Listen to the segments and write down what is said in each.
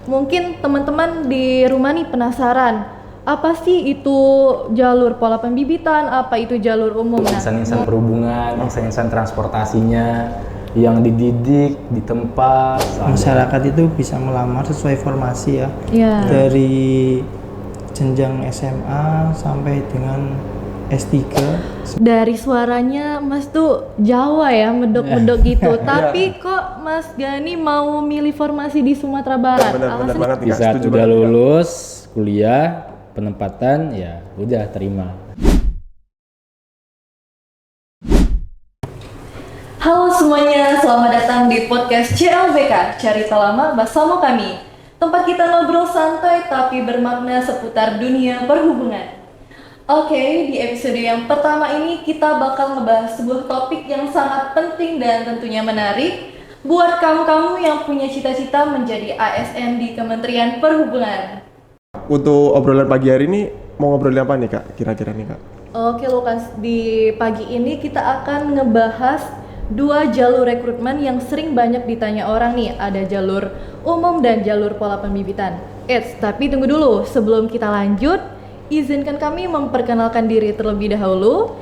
Mungkin teman-teman di rumah nih penasaran, apa sih itu jalur pola pembibitan, apa itu jalur umum? Insan-insan perhubungan, insan-insan transportasinya yang dididik, ditempa. Masyarakat itu bisa melamar sesuai formasi ya. Iya. Dari jenjang SMA sampai dengan S3. Dari suaranya Mas tuh Jawa ya, medok-medok gitu. Tapi kok Mas Gani mau milih formasi di Sumatera Barat? Benar banget nih, Kak. Di saat Setuju udah banget, Kak. lulus kuliah, penempatan ya udah terima. Halo semuanya, selamat datang di podcast CLBK, Cerita Lama Bersama Kami. Tempat kita ngobrol santai tapi bermakna seputar dunia perhubungan. Oke, di episode yang pertama ini kita bakal ngebahas sebuah topik yang sangat penting dan tentunya menarik buat kamu-kamu yang punya cita-cita menjadi ASN di Kementerian Perhubungan. Untuk obrolan pagi hari ini mau ngobrolin apa nih, Kak? Kira-kira nih, Kak? Oke Lukas, di pagi ini kita akan ngebahas dua jalur rekrutmen yang sering banyak ditanya orang nih. Ada jalur umum dan jalur pola pembibitan. Tapi tunggu dulu, sebelum kita lanjut, izinkan kami memperkenalkan diri terlebih dahulu.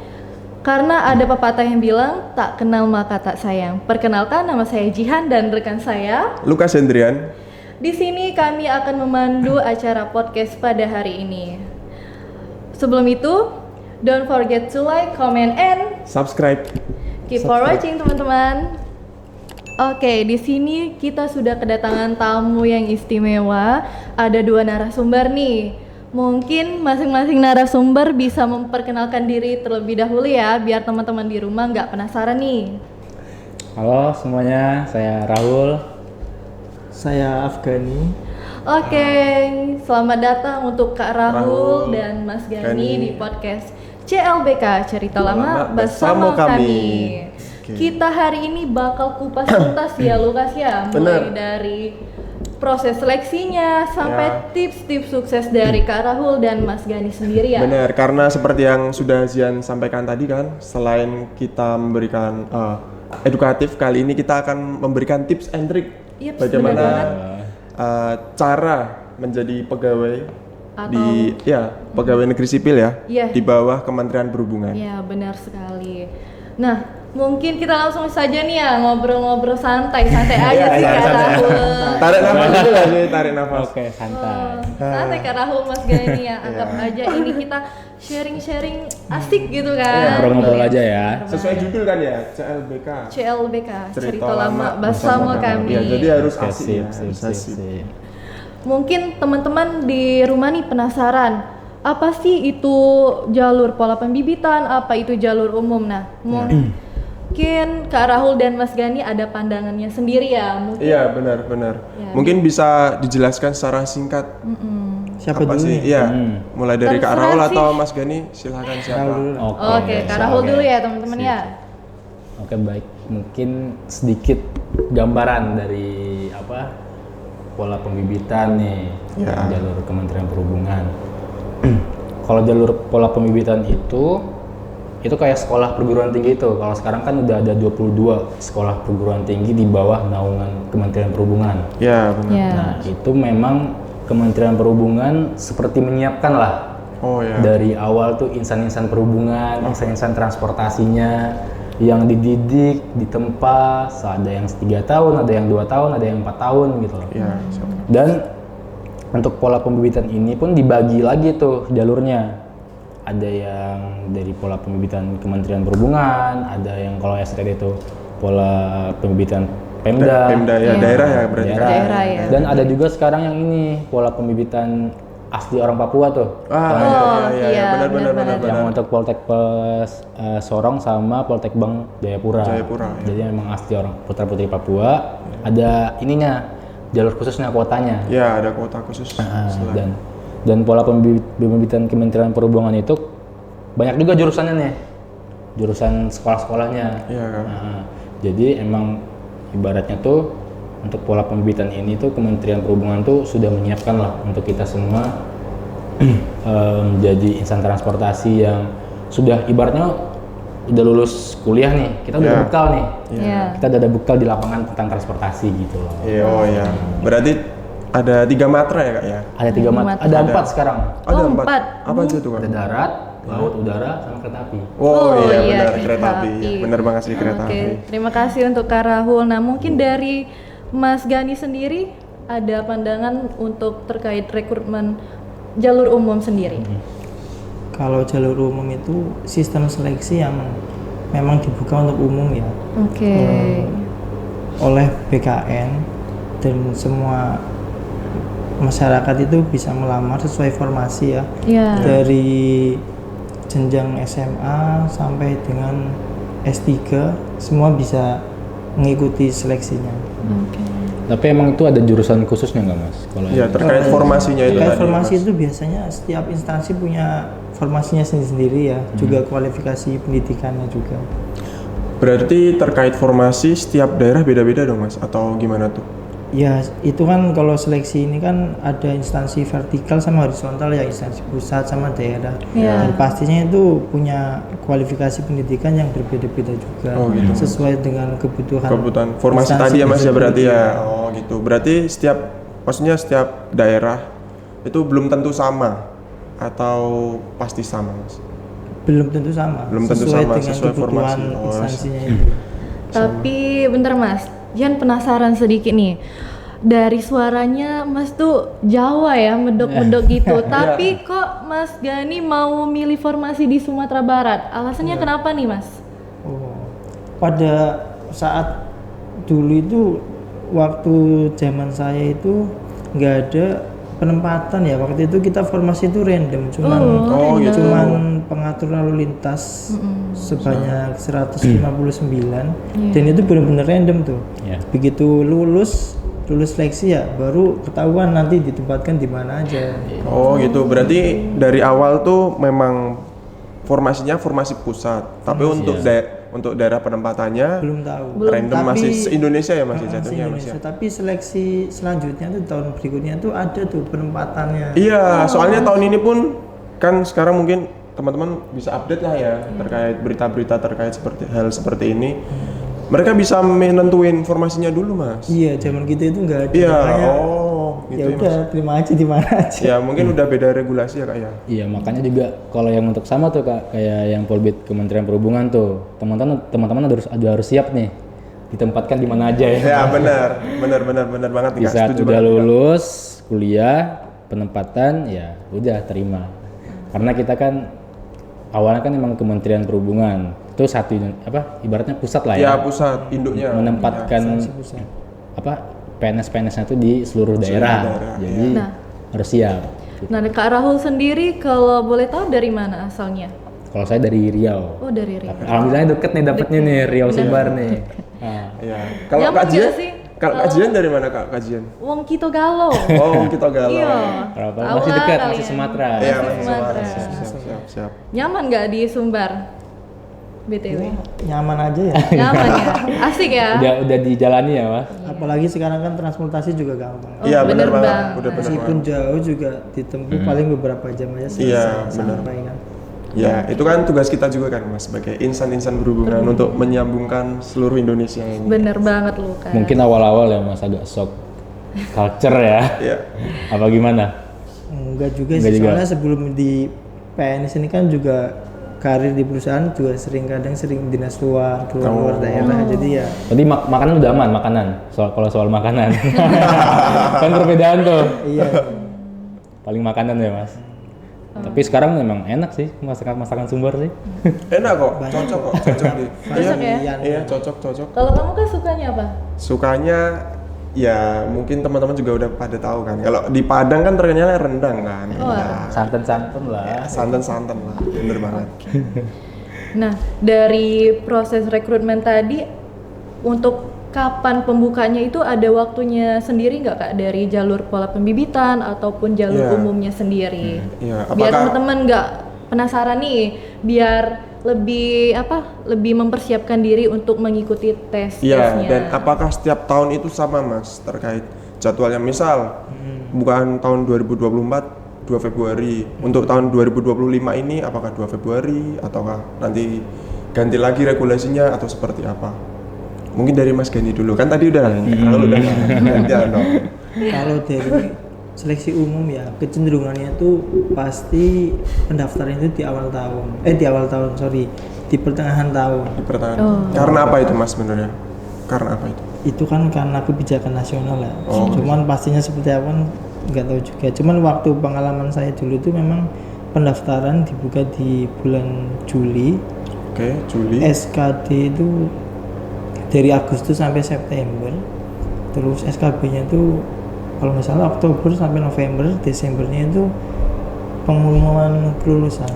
Karena ada pepatah yang bilang, tak kenal maka tak sayang. Perkenalkan, nama saya Jihan dan rekan saya Lukas Hendrian. Di sini kami akan memandu acara podcast pada hari ini. Sebelum itu, don't forget to like, comment, and Subscribe. keep for watching teman-teman. Oke, di sini kita sudah kedatangan tamu yang istimewa. Ada dua narasumber nih. Mungkin masing-masing narasumber bisa memperkenalkan diri terlebih dahulu ya, biar teman-teman di rumah nggak penasaran nih. Halo semuanya, saya Rahul. Saya Afgani. Oke, selamat datang untuk Kak Rahul Rahul, dan Mas Gani Gani. di podcast CLBK, Cerita Lama Bersama Bersama Kami. Kami. Oke. Kita hari ini bakal kupas tuntas ya Lukas ya, mulai Bener. dari proses seleksinya sampai Ya. tips-tips sukses dari Kak Rahul dan Mas Gani sendiri ya. Benar, karena seperti yang sudah Zian sampaikan tadi kan, selain kita memberikan edukatif, kali ini kita akan memberikan tips and trick Yep, bagaimana benar banget. cara menjadi pegawai Atau- pegawai negeri sipil ya, Iya. di bawah Kementerian Perhubungan. Ya benar sekali. Nah, mungkin kita langsung saja nih ya ngobrol-ngobrol santai aja sih Kak Rahul. Tarik nafas dulu nggak sih? Tarik nafas. Oke, santai. Santai Kak Rahul, Mas Gani ya. Anggap aja ini kita sharing-sharing asik gitu kan. Ngobrol-ngobrol aja ya. Sesuai judul kan ya, CLBK. CLBK, Cerita Lama Bersama Kami. Ya, jadi harus Oke, asik ya, sip, harus sip, asik. sip. Mungkin teman-teman di rumah nih penasaran, apa sih itu jalur pola pembibitan, apa itu jalur umum? Nah, mungkin Kak Rahul dan Mas Gani ada pandangannya sendiri ya. Mungkin Iya, benar. Ya. Mungkin bisa dijelaskan secara singkat. Siapa Apa dulu sih? nih? Iya. Mulai dari Kak Terserah Rahul sih. atau Mas Gani, silakan siapa. Rahul dulu. Oke, Kak Rahul dulu ya teman-teman ya. Oke, baik. Mungkin sedikit gambaran dari pola pembibitan nih Ya. jalur Kementerian Perhubungan. Kalau jalur pola pembibitan itu kayak sekolah perguruan tinggi itu. Kalau sekarang kan udah ada 22 sekolah perguruan tinggi di bawah naungan Kementerian Perhubungan. Ya, benar. Ya. Nah, itu memang Kementerian Perhubungan seperti menyiapkan lah Oh ya. dari awal tuh insan-insan perhubungan, insan-insan transportasinya yang dididik, ditempa, ada yang 3 tahun, ada yang 2 tahun, ada yang 4 tahun gitu loh. Ya, siapa? Dan untuk pola pembibitan ini pun dibagi lagi tuh jalurnya. Ada yang dari pola pembibitan Kementerian Perhubungan, ada yang kalau STD itu pola pembibitan Pemda, Pemda ya, daerah ya berarti. Daerah ya. Dan ada juga sekarang yang ini pola pembibitan asli orang Papua tuh. iya, benar. Yang untuk Poltek Sorong sama Poltek Bang Jayapura. Jayapura, ya. Jadi memang asli orang putra putri Papua. Ada ininya jalur khususnya kuotanya. Ya, ada kuota khusus. Dan pola pembibitan Kementerian Perhubungan itu banyak juga jurusannya nih, jurusan sekolah-sekolahnya. Iya kan. Nah, jadi emang ibaratnya tuh untuk pola pembibitan ini tuh Kementerian Perhubungan tuh sudah menyiapkan lah untuk kita semua jadi insan transportasi yang sudah ibaratnya udah lulus kuliah nih, kita udah ada bekal nih. Iya. Kita udah ada bekal di lapangan tentang transportasi gitu loh. Iya, oh ya. Berarti ada 3 matra ya kak ya? Ada 3 Matra. mata, ada 4 sekarang. Ada Oh, 4. empat. Apa aja tuh kak? Ada darat, laut, udara, sama kereta api. Oh, iya iya, benar, kereta api. Benar banget sih kereta Oke, api. terima kasih untuk Kak Rahul. Nah, mungkin dari Mas Gani sendiri ada pandangan untuk terkait rekrutmen jalur umum sendiri. Kalau jalur umum itu sistem seleksi yang memang dibuka untuk umum ya, Oke. oleh BKN, dan semua masyarakat itu bisa melamar sesuai formasi ya, Ya. dari jenjang SMA sampai dengan S3 semua bisa mengikuti seleksinya. Oke. Tapi emang itu ada jurusan khususnya nggak mas? Kalau Ya, yang- terkait formasinya itu Terkait tadi. formasi Mas. itu biasanya setiap instansi punya formasinya sendiri-sendiri ya, juga kualifikasi pendidikannya juga. Berarti terkait formasi setiap daerah beda-beda dong mas? Atau gimana tuh? Ya itu kan kalau seleksi ini kan ada instansi vertikal sama horizontal ya, instansi pusat sama daerah. Iya. Dan pastinya itu punya kualifikasi pendidikan yang berbeda-beda juga, Oh, gitu. sesuai dengan kebutuhan. Kebutuhan formasi instansi tadi ya mas ya berarti ya? tersebut. Oh gitu. Berarti maksudnya setiap daerah itu belum tentu sama atau pasti sama mas? Belum tentu sama. Belum tentu sesuai sama, dengan sesuai kebutuhan formasi. Oh, instansinya itu. Tapi bentar Mas, Jan penasaran sedikit nih. Dari suaranya Mas tuh Jawa ya, medok-medok gitu. Tapi kok Mas Gani mau milih formasi di Sumatera Barat? Alasannya kenapa nih Mas? Oh, pada saat dulu itu waktu zaman saya itu nggak ada penempatan ya, waktu itu kita formasi itu random, cuman Oh, gitu. cuman pengatur lalu lintas sebanyak 159 dan itu benar-benar random tuh. Ya. Begitu lulus seleksi ya baru ketahuan nanti ditempatkan di mana aja. Oh gitu. Berarti dari awal tuh memang formasinya formasi pusat. Tapi untuk daerah penempatannya Belum tahu. random Tapi- masih se-Indonesia ya masih Ah, jatuhnya mas se-Indonesia. ya? Tapi seleksi selanjutnya tuh tahun berikutnya tuh ada tuh penempatannya. Iya, soalnya tahun ini pun kan sekarang mungkin teman-teman bisa update lah ya terkait berita-berita terkait hal seperti ini. Mereka bisa menentuin formasinya dulu mas. Iya, zaman kita itu nggak ada. Iya, Makanya, oh gitu ya ya, udah terima aja di mana aja. Ya mungkin udah beda regulasi ya kak ya. Iya, makanya juga kalau yang untuk sama tuh kak, kayak yang Polbit Kementerian Perhubungan tuh, teman-teman harus siap nih, ditempatkan di mana aja ya. Ya benar banget Di Kak. saat Setuju udah banget, Kak. lulus kuliah, penempatan ya udah terima. Karena kita kan awalnya kan emang Kementerian Perhubungan itu satu ibaratnya pusat lah Ya ya, pusat induknya. menempatkan PNS-PNS-nya itu di seluruh daerah. daerah, Jadi Nah. harus siap. Nah, Kak Rahul sendiri kalau boleh tahu dari mana asalnya? Kalau saya dari Riau. Oh, dari Riau. Alhamdulillah deket nih dapetnya nih Riau Sumbar nih. Nah, Iya. Kalau Nyaman kajian, nggak sih? kalau kajian dari mana kak kajian? Wong Kito Galo. Oh kita galau. Iya. berapa? Tahu Masih lah dekat, kalian. masih Sumatera. Iya, Masih masih Sumatera. Siap. Nyaman nggak di Sumbar? BTW. Nyaman aja ya. Nyaman ya? Asik ya? Udah dijalani ya, Mas? Apalagi sekarang kan transportasi juga gampang. Oh, Iya benar bener banget. banget. Udah benar Meskipun banget. jauh juga ditempuh paling beberapa jam aja selesai Iya, benar. sampai kan. Ya itu kan tugas kita juga kan mas sebagai insan-insan berhubungan untuk menyambungkan seluruh Indonesia ini. Bener banget lu kan. Mungkin awal-awal ya Mas agak shock culture ya. Iya. Apa gimana? Enggak juga Enggak sih, juga. soalnya sebelum di PNS ini kan juga karir di perusahaan juga kadang sering dinas luar, keluar daerah, jadi ya Tadi makanan udah aman, makanan. Kalau soal makanan. Kan perbedaan tuh. iya. Paling makanan ya Mas. Tapi sekarang memang enak sih masakan Sumbar sih. Enak kok, cocok di. Cocok ya? Iya cocok. Kalau kamu kan sukanya apa? Sukanya ya mungkin teman-teman juga udah pada tahu kan. Kalau di Padang kan terkenalnya rendang kan. Oh, Ya, Santan-santan lah. santan lah, bener banget. Nah, dari proses rekrutmen tadi, untuk kapan pembukanya itu ada waktunya sendiri nggak Kak? Dari jalur pola pembibitan ataupun jalur Iya. umumnya sendiri? Iya, Biar apakah- teman-teman nggak penasaran nih, biar lebih mempersiapkan diri untuk mengikuti tes-tesnya. Iya, dan apakah setiap tahun itu sama Mas terkait jadwalnya? Misal bukan tahun 2024 2 Februari. Untuk tahun 2025 ini apakah 2 Februari ataukah nanti ganti lagi regulasinya atau seperti apa? Mungkin dari Mas Gani dulu. Kan tadi udah gantian dong. Kalau dari seleksi umum ya kecenderungannya itu pasti pendaftaran itu di pertengahan tahun. Di pertengahan. Oh. Karena apa itu Mas sebenarnya? Karena apa itu? Itu kan karena kebijakan nasional ya. Oh. Cuman pastinya seperti apa kan nggak tahu juga. Cuman waktu pengalaman saya dulu itu memang pendaftaran dibuka di bulan Juli. Oke, Juli. SKD itu dari Agustus sampai September. Terus SKB-nya itu kalau nggak salah Oktober sampai November, Desembernya itu pengumuman kelulusan.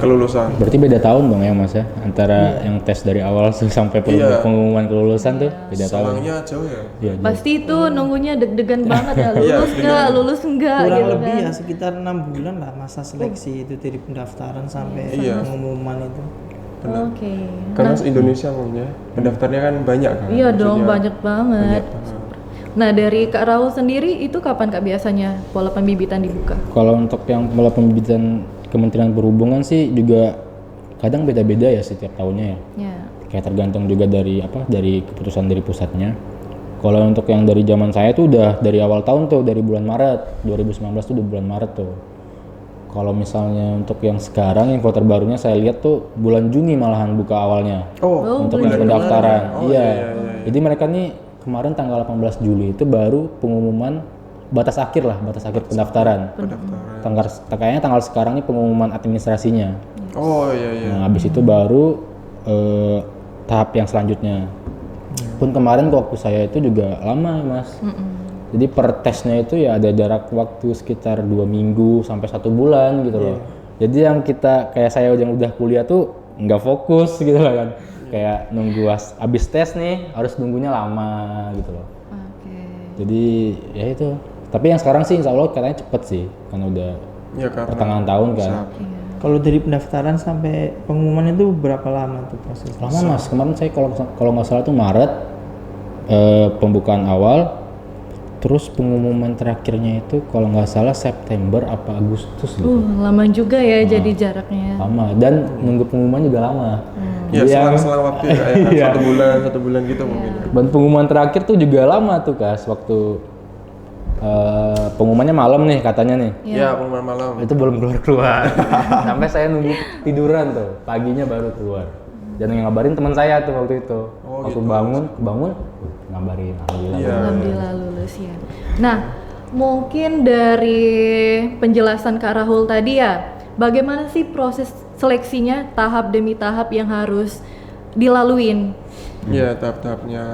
Berarti beda tahun dong ya Mas ya, antara yang tes dari awal sampai Iya. pengumuman kelulusan tuh beda tahun. Selangnya jauh ya. Iya, jauh. Pasti itu nunggunya deg-degan banget ya, Iya, lulus enggak Kurang gitu lebih kan. ya sekitar 6 bulan lah masa seleksi itu dari pendaftaran sampai Iya. pengumuman itu. Oke. Karena Indonesia umumnya pendaftarnya kan banyak kan. Iya dong, Maksudnya banyak banget. banyak banget. Nah, dari Kak Raul sendiri itu kapan Kak biasanya pola pembibitan dibuka? Kalau untuk yang pola pembibitan Kementerian Perhubungan sih juga kadang beda-beda ya setiap tahunnya ya. Ya. Kayak tergantung juga dari keputusan dari pusatnya. Kalau untuk yang dari zaman saya tuh udah dari awal tahun tuh, dari bulan Maret 2019 tuh udah bulan Maret tuh. Kalau misalnya untuk yang sekarang info terbarunya saya lihat tuh bulan Juni malahan buka awalnya Oh, untuk bulan yang Juni. pendaftaran. Oh, Iya. iya. Jadi mereka nih kemarin tanggal 18 Juli itu baru pengumuman batas akhir pendaftaran. Pendaftaran. Kayaknya tanggal sekarang nih pengumuman administrasinya. Oh iya iya. Nah, habis itu baru tahap yang selanjutnya. Pun kemarin waktu saya itu juga lama, Mas. Jadi per tesnya itu ya ada jarak waktu sekitar 2 minggu sampai 1 bulan gitu loh. Jadi yang kayak saya yang udah kuliah tuh nggak fokus gitu loh kan. Kayak nunggu abis tes nih harus nunggunya lama gitu loh. Oke. Jadi ya itu. Tapi yang sekarang sih insya Allah katanya cepet sih, karena udah Ya, karena pertengahan tahun kan. Siap. Kalau dari pendaftaran sampai pengumuman itu berapa lama tuh proses? Lama Mas, kemarin saya kalau nggak salah tuh Maret pembukaan awal, terus pengumuman terakhirnya itu kalau nggak salah September apa Agustus gitu. Lama juga ya jadi jaraknya. Lama, dan nunggu pengumuman juga lama. Ya Jadi yang- selang waktu ya, kayak Iya. 1 bulan gitu mungkin. Dan pengumuman terakhir tuh juga lama tuh Kas, waktu pengumumannya malam nih katanya nih. Ya, pengumuman malam. Itu belum keluar. Sampai saya nunggu tiduran tuh, paginya baru keluar. Dan yang ngabarin teman saya tuh waktu itu. Oh, Waktu gitu. bangun, ngabarin alhamdulillah. Iya. Alhamdulillah lulus ya. Nah, mungkin dari penjelasan Kak Rahul tadi ya, bagaimana sih proses seleksinya tahap demi tahap yang harus dilaluin? Iya, tahap-tahapnya.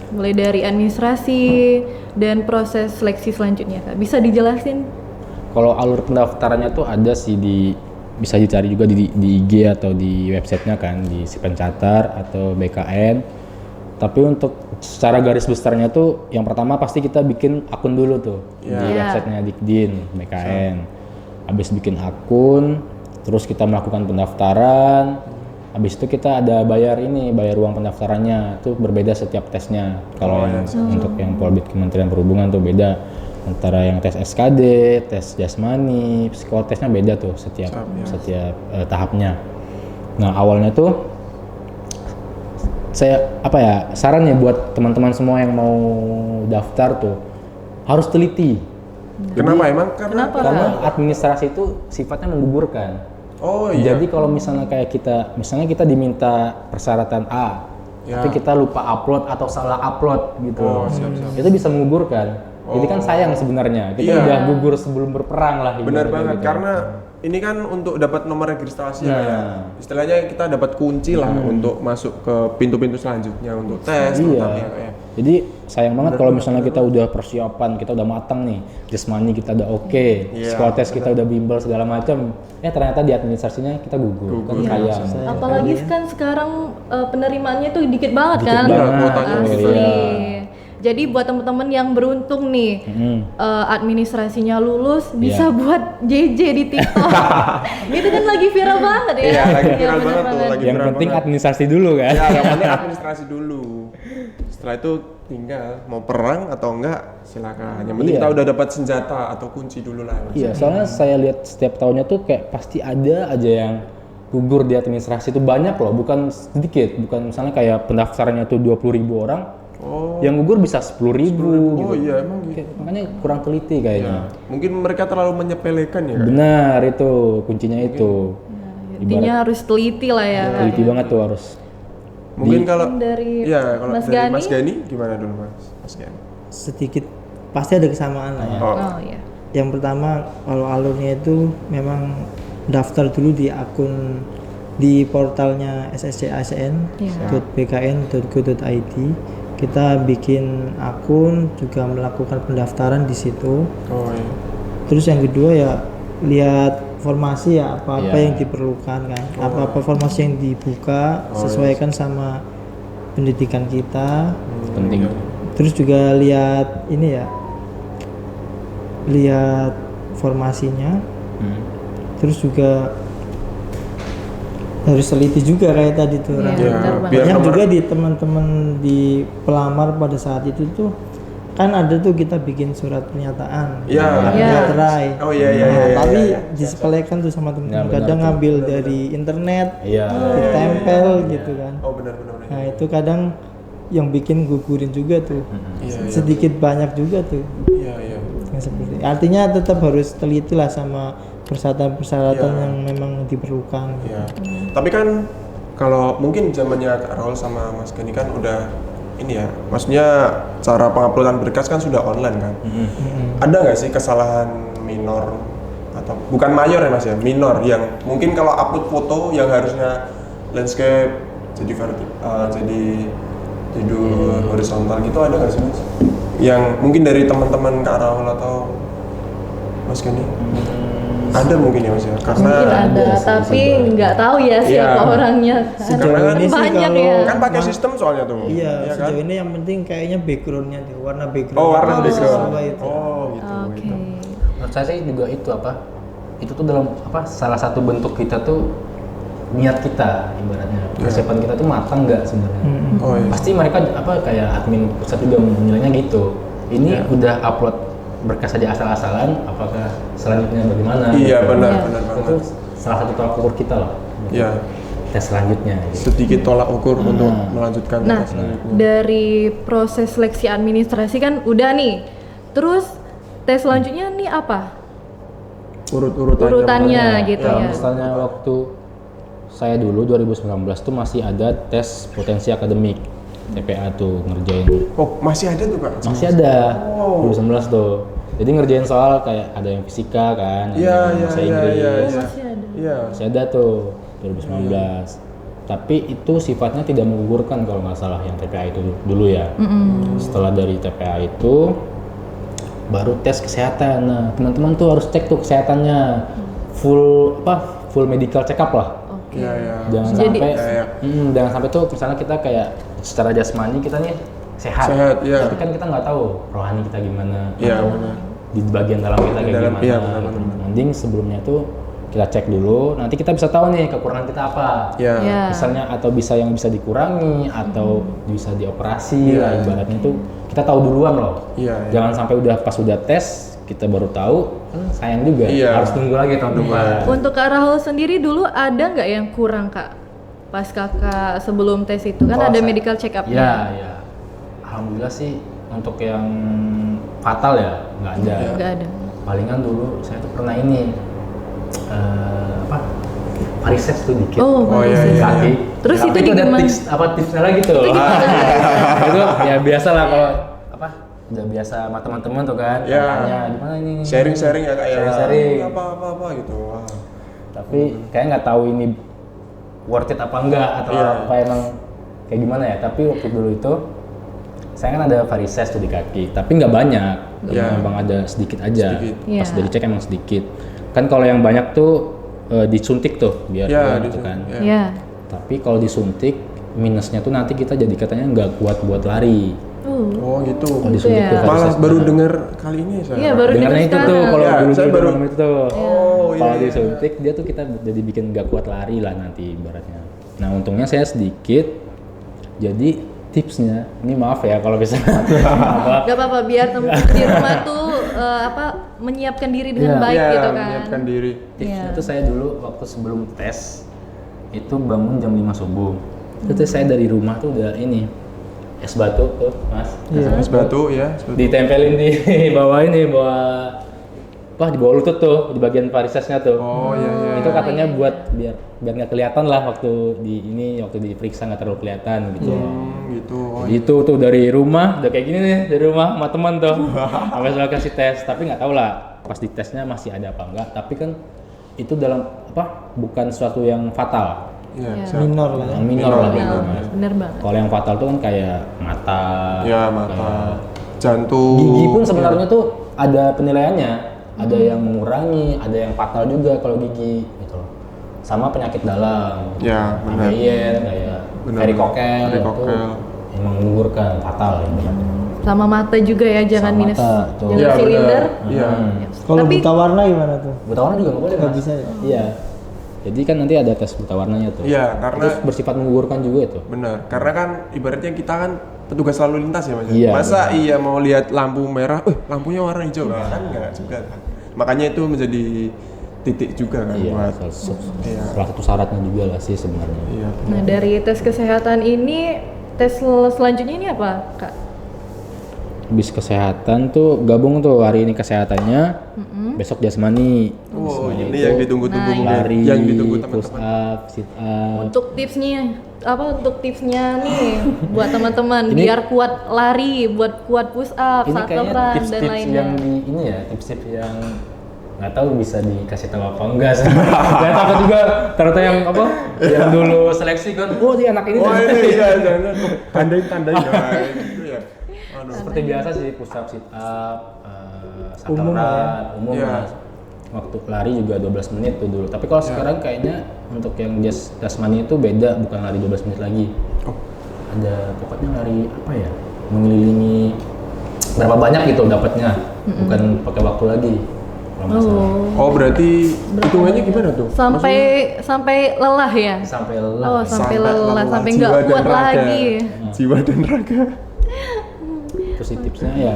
Mulai dari administrasi dan proses seleksi selanjutnya, Kak. Bisa dijelasin? Kalau alur pendaftarannya tuh ada sih bisa dicari juga di IG atau di websitenya kan, di si Pencatar atau BKN. Tapi untuk secara garis besarnya tuh yang pertama pasti kita bikin akun dulu tuh di Iya. websitenya Dikdin BKN. Habis bikin akun, terus kita melakukan pendaftaran. Habis itu kita ada bayar uang pendaftarannya. Itu berbeda setiap tesnya. Kalau untuk yang Polbit Kementerian Perhubungan tuh beda. Antara yang tes SKD, tes jasmani, psikotesnya beda tuh setiap tahapnya. Nah, awalnya tuh saya saran ya buat teman-teman semua yang mau daftar tuh harus teliti. Kenapa emang? Karena Administrasi itu sifatnya menggugurkan. Oh iya. Jadi kalau misalnya misalnya kita diminta persyaratan A, Ya. tapi kita lupa upload atau salah upload gitu, Oh, siap. itu bisa menggugurkan. Jadi kan sayang sebenarnya, kita Iya. udah gugur sebelum berperang lah. Benar ibaratnya banget gitu. karena ini kan untuk dapat nomor registrasi Nah. ya. Istilahnya kita dapat kunci lah untuk masuk ke pintu-pintu selanjutnya untuk tes terutama ya. Jadi sayang banget kalau misalnya kita udah persiapan, kita udah matang nih, jasmani kita udah oke, Iya, psikotes kita udah bimbel segala macam, ternyata di administrasinya kita gugur, kan sayang. Apalagi kan sekarang penerimaannya tuh dikit banget kan? banget. Kuotanya Asli. Iya. Jadi buat temen-temen yang beruntung nih administrasinya lulus bisa buat JJ di TikTok. Itu kan lagi viral banget ya. Iya, lagi viral bener banget tuh, lagi Yang viral penting banget. administrasi dulu kan. Ya, yang penting administrasi dulu. Setelah itu tinggal mau perang atau enggak silakan. Yang penting Iya. kita udah dapat senjata atau kunci dulu lah. Mas. Iya, soalnya saya lihat setiap tahunnya tuh kayak pasti ada aja yang gugur di administrasi itu banyak loh, bukan sedikit, bukan misalnya kayak pendaftarannya tuh 20.000 orang, Oh. Yang gugur bisa 10.000 Oh gitu. iya emang gitu. Makanya kurang teliti kayaknya. Mungkin mereka terlalu menyepelekan ya Kak? Benar itu kuncinya itu. Intinya harus teliti lah ya. Kak, Teliti ya. banget tuh harus. Mungkin kalau dari ya kalau Mas dari Gani? Mas Gani gimana dulu Mas Gani? Sedikit pasti ada kesamaan lah ya. Oh. Oh iya. Yang pertama kalau alurnya itu memang daftar dulu di akun di portalnya sscasn.bkn.go.id. Kita bikin akun juga melakukan pendaftaran di situ. Oh iya. Terus yang kedua ya lihat formasi ya apa-apa Iya. yang diperlukan kan. Apa-apa formasi yang dibuka sesuaikan sama pendidikan kita. Penting. Terus juga lihat ini ya. Lihat formasinya. Terus juga harus teliti juga kayak tadi tuh. Iya, Ran. benar banget. biar Banyak nomor- juga di teman-teman di pelamar pada saat itu tuh kan ada tuh kita bikin surat pernyataan. Iya. Iya. Materai. Oh iya iya Nah, iya. tapi iya. disepelekan tuh sama teman-teman. Ya, benar Kadang tuh. ngambil dari internet, Iya. ditempel gitu kan. Oh benar-benar. Nah itu kadang yang bikin gugurin juga tuh. Iya iya. Sedikit banyak juga tuh. Iya iya. Yang seperti. Artinya tetap harus teliti lah sama persyaratan-persyaratan Iya. yang memang diperlukan. Iya. Tapi kan kalau mungkin zamannya Kak Raul sama Mas Gani kan udah ini ya, maksudnya cara penguploadan berkas kan sudah online kan. Ada nggak sih kesalahan minor atau bukan mayor ya Mas ya, minor yang mungkin kalau upload foto yang harusnya landscape jadi jadi tidur horizontal gitu ada nggak sih Mas? Yang mungkin dari teman-teman Kak Raul atau Mas Gani? Ada mungkin ya Mas ya, karena Mungkin ada, ada sih, tapi sebenarnya. nggak tahu ya siapa Iya. orangnya. Sejauh Karena kan ini sih banyak kalau ya. kan pakai sistem soalnya tuh. Iya, kan? sejauh ini yang penting kayaknya backgroundnya tuh, warna background. Oh warna Harus background. sesuai itu. Oh gitu. Oke. gitu. Menurut saya sih juga itu apa? Itu tuh dalam apa? Salah satu bentuk kita tuh niat kita ibaratnya persiapan kita tuh matang nggak sebenarnya. Oh iya. Pasti mereka apa kayak admin pusat juga menilainya gitu. Ini udah upload berkas aja asal-asalan, apakah selanjutnya bagaimana? Iya benar Iya. benar Itu banget. salah satu tolak ukur kita loh. Iya. Tes selanjutnya. Gitu. Sedikit tolak ukur untuk melanjutkan Nah, tes selanjutnya. dari proses seleksi administrasi kan udah nih. Terus tes selanjutnya nih apa? Urutannya gitu Kalau ya. misalnya waktu saya dulu 2019 tuh masih ada tes potensi akademik TPA tuh ngerjain. Oh masih ada tuh Kak? Masih ada Oh. 2019 tuh. Jadi ngerjain soal kayak ada yang fisika kan, ada Iya yang iya bahasa iya Inggris. iya. iya. Masih ada. Iya. Masih ada tuh 2019. Tapi itu sifatnya tidak menggugurkan kalau nggak salah yang TPA itu dulu ya. Setelah dari TPA itu baru tes kesehatan. Nah, teman-teman tuh harus cek tuh kesehatannya. Full medical check up lah. Iya iya. Jangan Jadi- sampai Kayak jangan sampai tuh misalnya kita kayak secara jasmani kita nih sehat. Sehat, iya. Tapi kan kita nggak tahu rohani kita gimana Iya, atau benar. di bagian dalam kita kayak dalam, gimana. iya, benar, gitu. benar. Mending sebelumnya tuh kita cek dulu, nanti kita bisa tahu nih kekurangan kita apa. Iya. Ya. Misalnya atau bisa yang bisa dikurangi atau bisa dioperasi Iya. lah ibaratnya itu kita tahu duluan loh. Iya, iya. Jangan sampai udah pas udah tes kita baru tahu kan sayang juga. Iya. Harus tunggu lagi tahun depan. Untuk Kak Rahul sendiri dulu ada nggak yang kurang Kak? Pas kakak sebelum tes itu kan Kalau ada saya- medical check up. Ya, ya. Alhamdulillah sih untuk yang fatal ya nggak ada. Nggak ada. Palingan dulu saya tuh pernah ini apa varises tuh dikit. Oh, Oh, iya, varises. iya. Kaki. Terus Tapi itu ada gimana? tipsnya lagi tuh. Itu ya biasa lah kalau apa udah biasa sama teman-teman tuh kan. Ya. Tanya gimana ini. Sharing-sharing ya Kak ya. Sharing-sharing. Apa gitu. Wah. Tapi kayak nggak tahu ini worth it apa enggak atau Iya. apa emang kayak gimana ya. Tapi waktu dulu itu saya kan ada varises tuh di kaki, tapi nggak banyak. Iya. Emang ada sedikit aja. Sedikit. Iya. Pas dari cek emang sedikit. Kan kalau yang banyak tuh disuntik tuh biar Ya, gitu kan. ya. Ya. Tapi kalau disuntik minusnya tuh nanti kita jadi katanya nggak kuat buat lari. Oh gitu. Kalau disuntik ya. tuh Malah varises baru beneran. dengar kali ini saya. Iya, baru Dengarnya dengar itu tuh sekarang. kalau Ya, dulu saya baru- itu tuh. Oh iya. Kalau iya. disuntik dia tuh kita jadi bikin nggak kuat lari lah nanti ibaratnya. Nah untungnya saya sedikit. Jadi tipsnya, ini maaf ya kalau misalnya apa Gak apa-apa biar temen di rumah tuh menyiapkan diri dengan Iya. baik Iya, gitu kan. menyiapkan diri. tipsnya Iya. tuh saya dulu waktu sebelum tes itu bangun jam 5 subuh. Itu tuh saya dari rumah tuh udah ini es batu tuh mas. Iya. Es batu ya, es batu. Ditempelin di bawah ini, di bawah lutut tuh, di bagian varisesnya tuh. Oh iya iya. Itu katanya buat biar nggak kelihatan lah waktu diperiksa nggak terlalu kelihatan gitu. Gitu. Oh, Itu tuh dari rumah udah kayak gini nih, dari rumah sama teman tuh. Sampai saya kasih tes, tapi nggak tahu lah pas di tesnya masih ada apa enggak. Tapi kan itu bukan suatu yang fatal. iya. Iya. Minor lah ya. Yang minor lah gitu. Nah, Mas. bener banget. Kalau yang fatal tuh kan kayak mata, Ya mata, jantung. gigi pun sebenarnya tuh ada penilaiannya. Ada yang mengurangi, ada yang fatal juga kalau gigi gitu loh. Sama penyakit dalam. Ya, benar. Kayak Benar. varikokel itu Varikokel. yang menggugurkan fatal ya. Sama mata juga ya, jangan Sama minus, mata, tuh. jangan Iya, silinder. benar. Iya. Kalau Tapi- buta warna gimana tuh? Buta warna juga nggak boleh Nggak Mas. bisa ya? Iya. Jadi kan nanti ada tes buta warnanya tuh. Iya, karena Itu bersifat menggugurkan juga itu. benar. Karena kan ibaratnya kita kan petugas lalu lintas ya Mas. Iya, Masa benar. iya mau lihat lampu merah, lampunya warna hijau kan enggak juga kan. Makanya itu menjadi titik juga kan Iya, buat iya. salah satu syaratnya juga lah sih sebenarnya. Iya. Nah, dari tes kesehatan ini, tes selanjutnya ini apa, Kak? Habis kesehatan tuh gabung tuh hari ini kesehatannya, besok jasmani. Oh, Jasmani ini itu yang ditunggu-tunggu mungkin. lari, Yang ditunggu push teman-teman. up, sit up. Untuk tipsnya nih buat teman-teman Ini- biar kuat lari, buat kuat push up, Ini shuttle kayaknya run dan tips-tips lainnya. yang tips-tips yang nggak tahu bisa dikasih tahu apa enggak sih. Dan takut juga ternyata yang yang dulu seleksi kan, di anak ini. Oh ini iya jangan tandain nah, itu ya. Aduh. Seperti biasa sih push up, sit up, shuttle Umum run, ya? umum Iya. Mas. Waktu lari juga 12 menit tuh dulu. Tapi kalau sekarang kayaknya untuk yang jasmani itu beda, bukan lari 12 menit lagi. Oh. Ada pokoknya lari apa ya? Mengelilingi berapa banyak gitu dapatnya, bukan pakai waktu lagi. Kalau nggak salah. Oh berarti hitungannya gimana tuh? Sampai lelah ya? Sampai lelah. Oh, sampai lelah, sampai jiwa nggak dan kuat raga. lagi. Jiwa dan raga. Terus sih tipsnya ya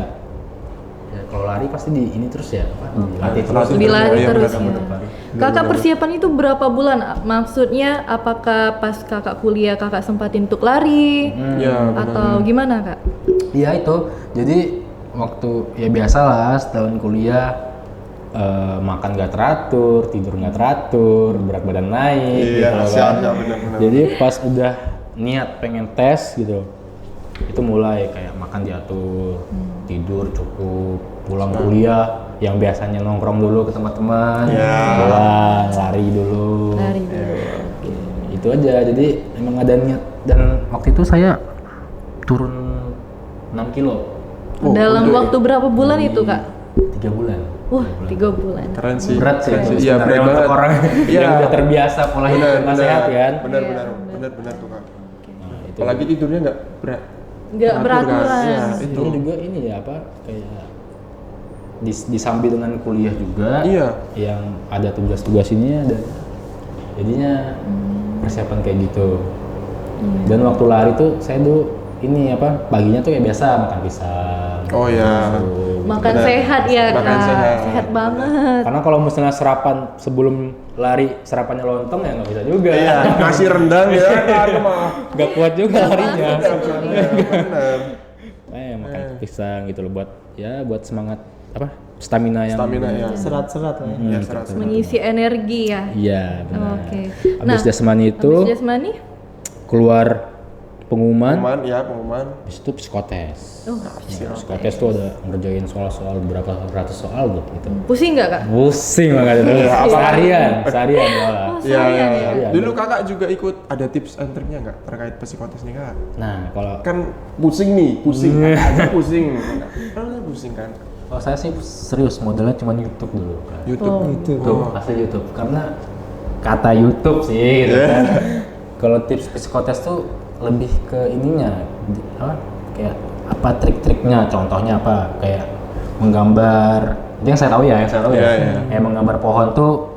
kalau lari pasti di ini terus ya, dilatih terus. Latih Dilatih Iya, terus benar, ya. benar. Kakak persiapan itu berapa bulan? Maksudnya apakah pas kakak kuliah kakak sempatin untuk lari? Ya benar. Atau gimana, Kak? Iya itu. Jadi waktu ya biasa lah setahun kuliah makan nggak teratur, tidur nggak teratur, berat badan naik Iya, gitu siap, kan. siap, benar-benar. Jadi pas udah niat pengen tes gitu, itu mulai kayak makan diatur, tidur cukup, pulang kuliah yang biasanya nongkrong dulu ke teman-teman, pulang lari dulu. Lari dulu. Itu aja. Jadi emang ada niat dan waktu itu saya turun 6 kilo. Dalam waktu berapa bulan itu, Kak? 3 bulan. Wah, 3 bulan. Keren sih. Berat sih Keren itu Iya sebenarnya berat untuk banget. orang Iya. yang udah terbiasa pola hidup nggak sehat kan. Benar tuh kak. Nah, itu Apalagi tidurnya nggak berat. Nggak Teratur, beraturan. kan? Iya, itu itu. juga ini ya kayak disambi dengan kuliah juga. Iya. Yang ada tugas-tugas ini ada. Jadinya persiapan kayak gitu. Dan waktu lari tuh saya tuh ini paginya tuh kayak biasa makan pisang. Oh ya. Makan Benar. sehat ya, Makan Kak. sehat. Sehat banget. Karena kalau misalnya serapan sebelum lari serapannya lontong ya nggak bisa juga. Iya. Nasi rendang ya kan mah. Nggak kuat juga larinya. Benar. Makan pisang gitu loh buat semangat stamina yang Stamina ya. Serat-serat lah ya. Ya serat. Mengisi energi ya. Iya benar. Oke. Habis jasmani itu habis jasmani? keluar pengumuman, Pengumuman. habis itu psikotes. Oh, Psikotes tuh ada ngerjain soal-soal berapa ratus soal gitu. pusing nggak, Kak? Pusing banget itu. Seharian malah. Oh, Iya, sayang iya. ya. Dulu kakak juga ikut ada tips and triknya nggak terkait psikotes nih kak? Nah kalau Kan pusing nih, pusing. Aja pusing. Kan pusing kan. kalau saya sih serius modelnya cuma YouTube dulu kan. YouTube. Itu. Asli YouTube karena kata YouTube sih gitu kan. Kalau tips psikotes tuh lebih ke ininya kayak apa trik-triknya, contohnya apa kayak menggambar. Itu yang saya tahu ya, Iya, iya. Kayak menggambar pohon tuh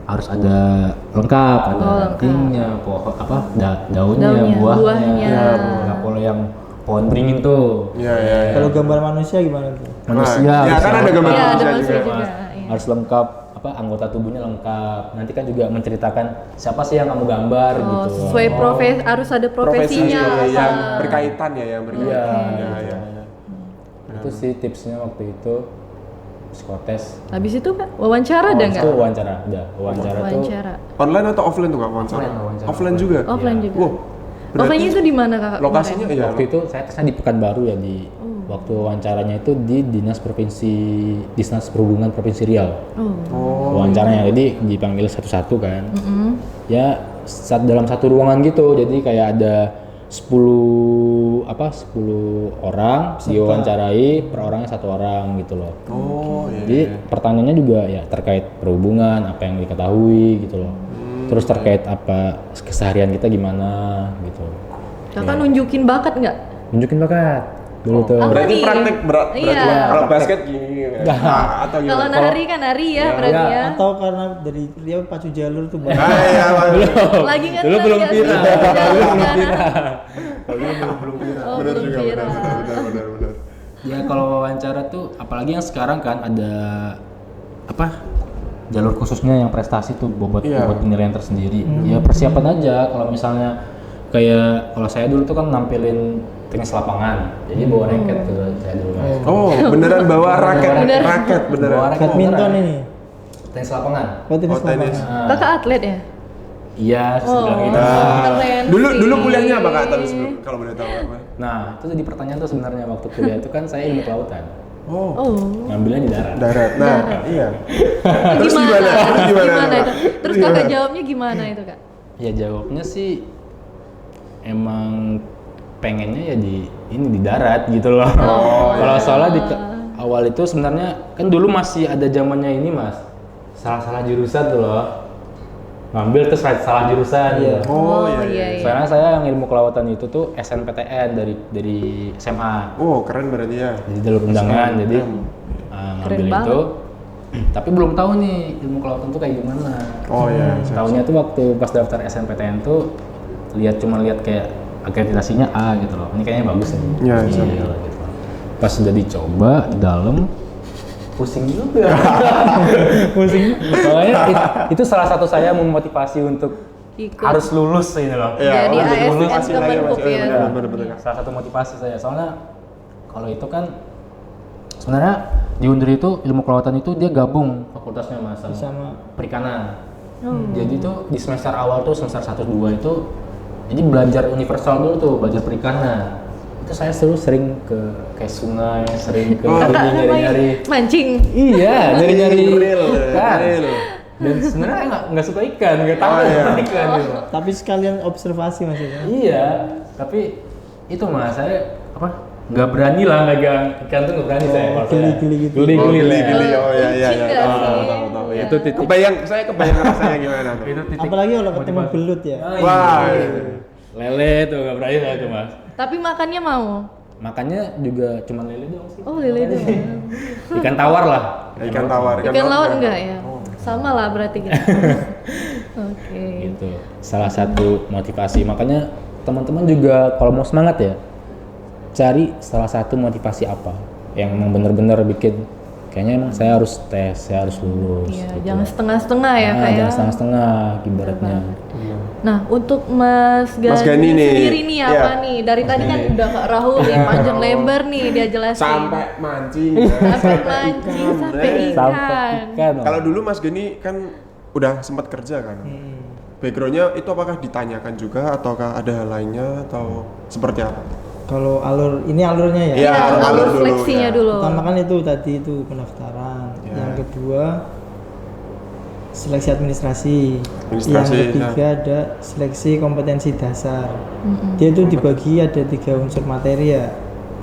harus ada lengkap, ada lengkap. rantingnya, pohon daunnya, Daunnya, buahnya. buahnya. Ya, nggak boleh yang pohon beringin tuh. Iya, iya, iya. Kalau gambar manusia gimana tuh? Manusia ya harus kan ada lengkap. gambar Iya, ada manusia manusia juga. juga. Iya. Harus lengkap anggota tubuhnya lengkap. Nanti kan juga menceritakan siapa sih yang kamu gambar Oh, gitu. sesuai harus ada profesinya. yang apa. berkaitan ya, yang berkaitan. Iya. Itu sih tipsnya waktu itu psikotes. Habis itu Kak, wawancara ada nggak? Itu wawancara, udah. Wawancara tuh Wawancara. Online atau offline tuh Kak wawancara? Wawancara. Offline juga. Offline Iya. juga. Wow. Offline itu di mana Kakak? Lokasinya ya. waktu itu saya tesnya di Pekanbaru ya waktu wawancaranya itu di Dinas Perhubungan Provinsi Riau. Oh. Wawancaranya jadi dipanggil satu-satu kan. Ya dalam satu ruangan gitu. Jadi kayak ada 10 orang diwawancarai, per orangnya 1 orang gitu loh. Oh iya. Jadi pertanyaannya juga ya terkait perhubungan, apa yang diketahui gitu loh. Terus terkait apa keseharian kita gimana gitu. Kakak nunjukin bakat nggak? Nunjukin bakat dulu tuh. Apa Berarti nih? praktek berarti Iya. kalau basket gini atau gimana? Kalau nari kan nari ya berarti ya. Atau karena dari Riau pacu jalur tuh Bang. Iya, Lagi nggak Dulu belum viral. Oh, benar belum juga, viral. benar. Ya kalau wawancara tuh apalagi yang sekarang kan ada jalur khususnya yang prestasi tuh buat penilaian tersendiri. Ya persiapan aja kalau misalnya kayak kalau saya dulu tuh kan nampilin tenis lapangan. Jadi bawa raket tuh saya dulu. Oh, beneran bawa raket beneran. Bawa raket Badminton beneran. ini. Tenis lapangan. Oh, tenis Oh, tenis. lapangan. Kakak atlet ya? Iya, Oh, bilang gitu. keren Dulu sih. kuliahnya apa Kak tapi sebelum kalau boleh tahu apa? Nah, itu jadi pertanyaan tuh sebenarnya waktu kuliah itu kan saya ilmu kelautan. Oh, Oh. Ngambilnya di darat. darat. Nah, iya. Terus Gimana? gimana? itu? Terus kakak jawabnya gimana itu Kak? Ya jawabnya sih emang pengennya ya di darat gitu loh. Kalau soalnya di awal itu sebenarnya kan dulu masih ada zamannya ini Mas. Salah jurusan tuh loh. Ngambil terus salah jurusan. Iya. Gitu. Oh, iya. Soalnya saya yang ilmu kelautan itu tuh SNPTN dari SMA. Oh, keren berarti ya. Jadi jalur undangan jadi ngambil Keren itu. Tapi belum tahu nih ilmu kelautan tuh kayak gimana. Oh iya. Tahunya tuh waktu pas daftar SNPTN tuh cuma lihat kayak akreditasinya A gitu loh. Ini kayaknya bagus nih. Iya, Gitu. Pas sudah dicoba di dalam pusing juga. pusing. Makanya itu salah satu saya memotivasi untuk Ikut. harus lulus ini loh. Jadi untuk ASN lulus masih lagi, Kemenhub masih- ya. bener. Salah satu motivasi saya. Soalnya kalau itu kan sebenarnya di Undri itu ilmu kelautan itu dia gabung fakultasnya Mas sama perikanan. Jadi tuh di semester awal tuh semester 1 2 itu jadi belajar universal dulu tuh, belajar perikanan. Itu saya sering ke kayak sungai, sering ke Kakak nyari-nyari. mancing. Iya, nyari-nyari Real. ikan. Dan sebenarnya nggak suka ikan, nggak tahu ikan gitu. Tapi sekalian observasi maksudnya. Iya, tapi itu Mas, saya nggak berani lah megang ikan tuh nggak berani saya. Kalau saya. geli gitu. Geli. Oh, lah. geli. Oh iya. Kucing nggak sih? Tahu. Ya, itu titik. Saya kebayang rasanya gimana tuh. Itu titik. Apalagi kalau ketemu belut ya. Ah, Wah. iya. Lele tuh nggak berani saya tuh Mas. Tapi makannya mau. Makannya juga cuma lele doang sih. Oh, lele doang. Ikan tawar lah. Ikan tawar. Ikan laut enggak ya? Sama lah berarti kan. Oke. Gitu. Salah satu motivasi. Makanya teman-teman juga kalau mau semangat ya, cari salah satu motivasi apa yang emang bener-bener bikin kayaknya emang saya harus tes, saya harus lulus. Iya, gitu. jangan setengah-setengah ya Nah, kayak. jangan setengah-setengah ibaratnya. Nah, untuk Mas Mas Gani Gani nih, sendiri nih apa iya. nih? Dari tadi kan udah Kak Rahul nih panjang lebar nih dia jelasin. Sampai mancing. Sampai mancing, sampai Sampai ikan. ikan. Kalau dulu Mas Gani kan udah sempat kerja kan. Backgroundnya itu apakah ditanyakan juga ataukah ada hal lainnya atau seperti apa? Kalau alurnya ya. Iya, alur alur dulu, seleksinya ya. dulu. Pertama kan itu tadi itu pendaftaran. Ya. Yang kedua seleksi administrasi. Administrasi, Yang ketiga ada seleksi kompetensi dasar. Dia itu dibagi ada 3 unsur materi ya.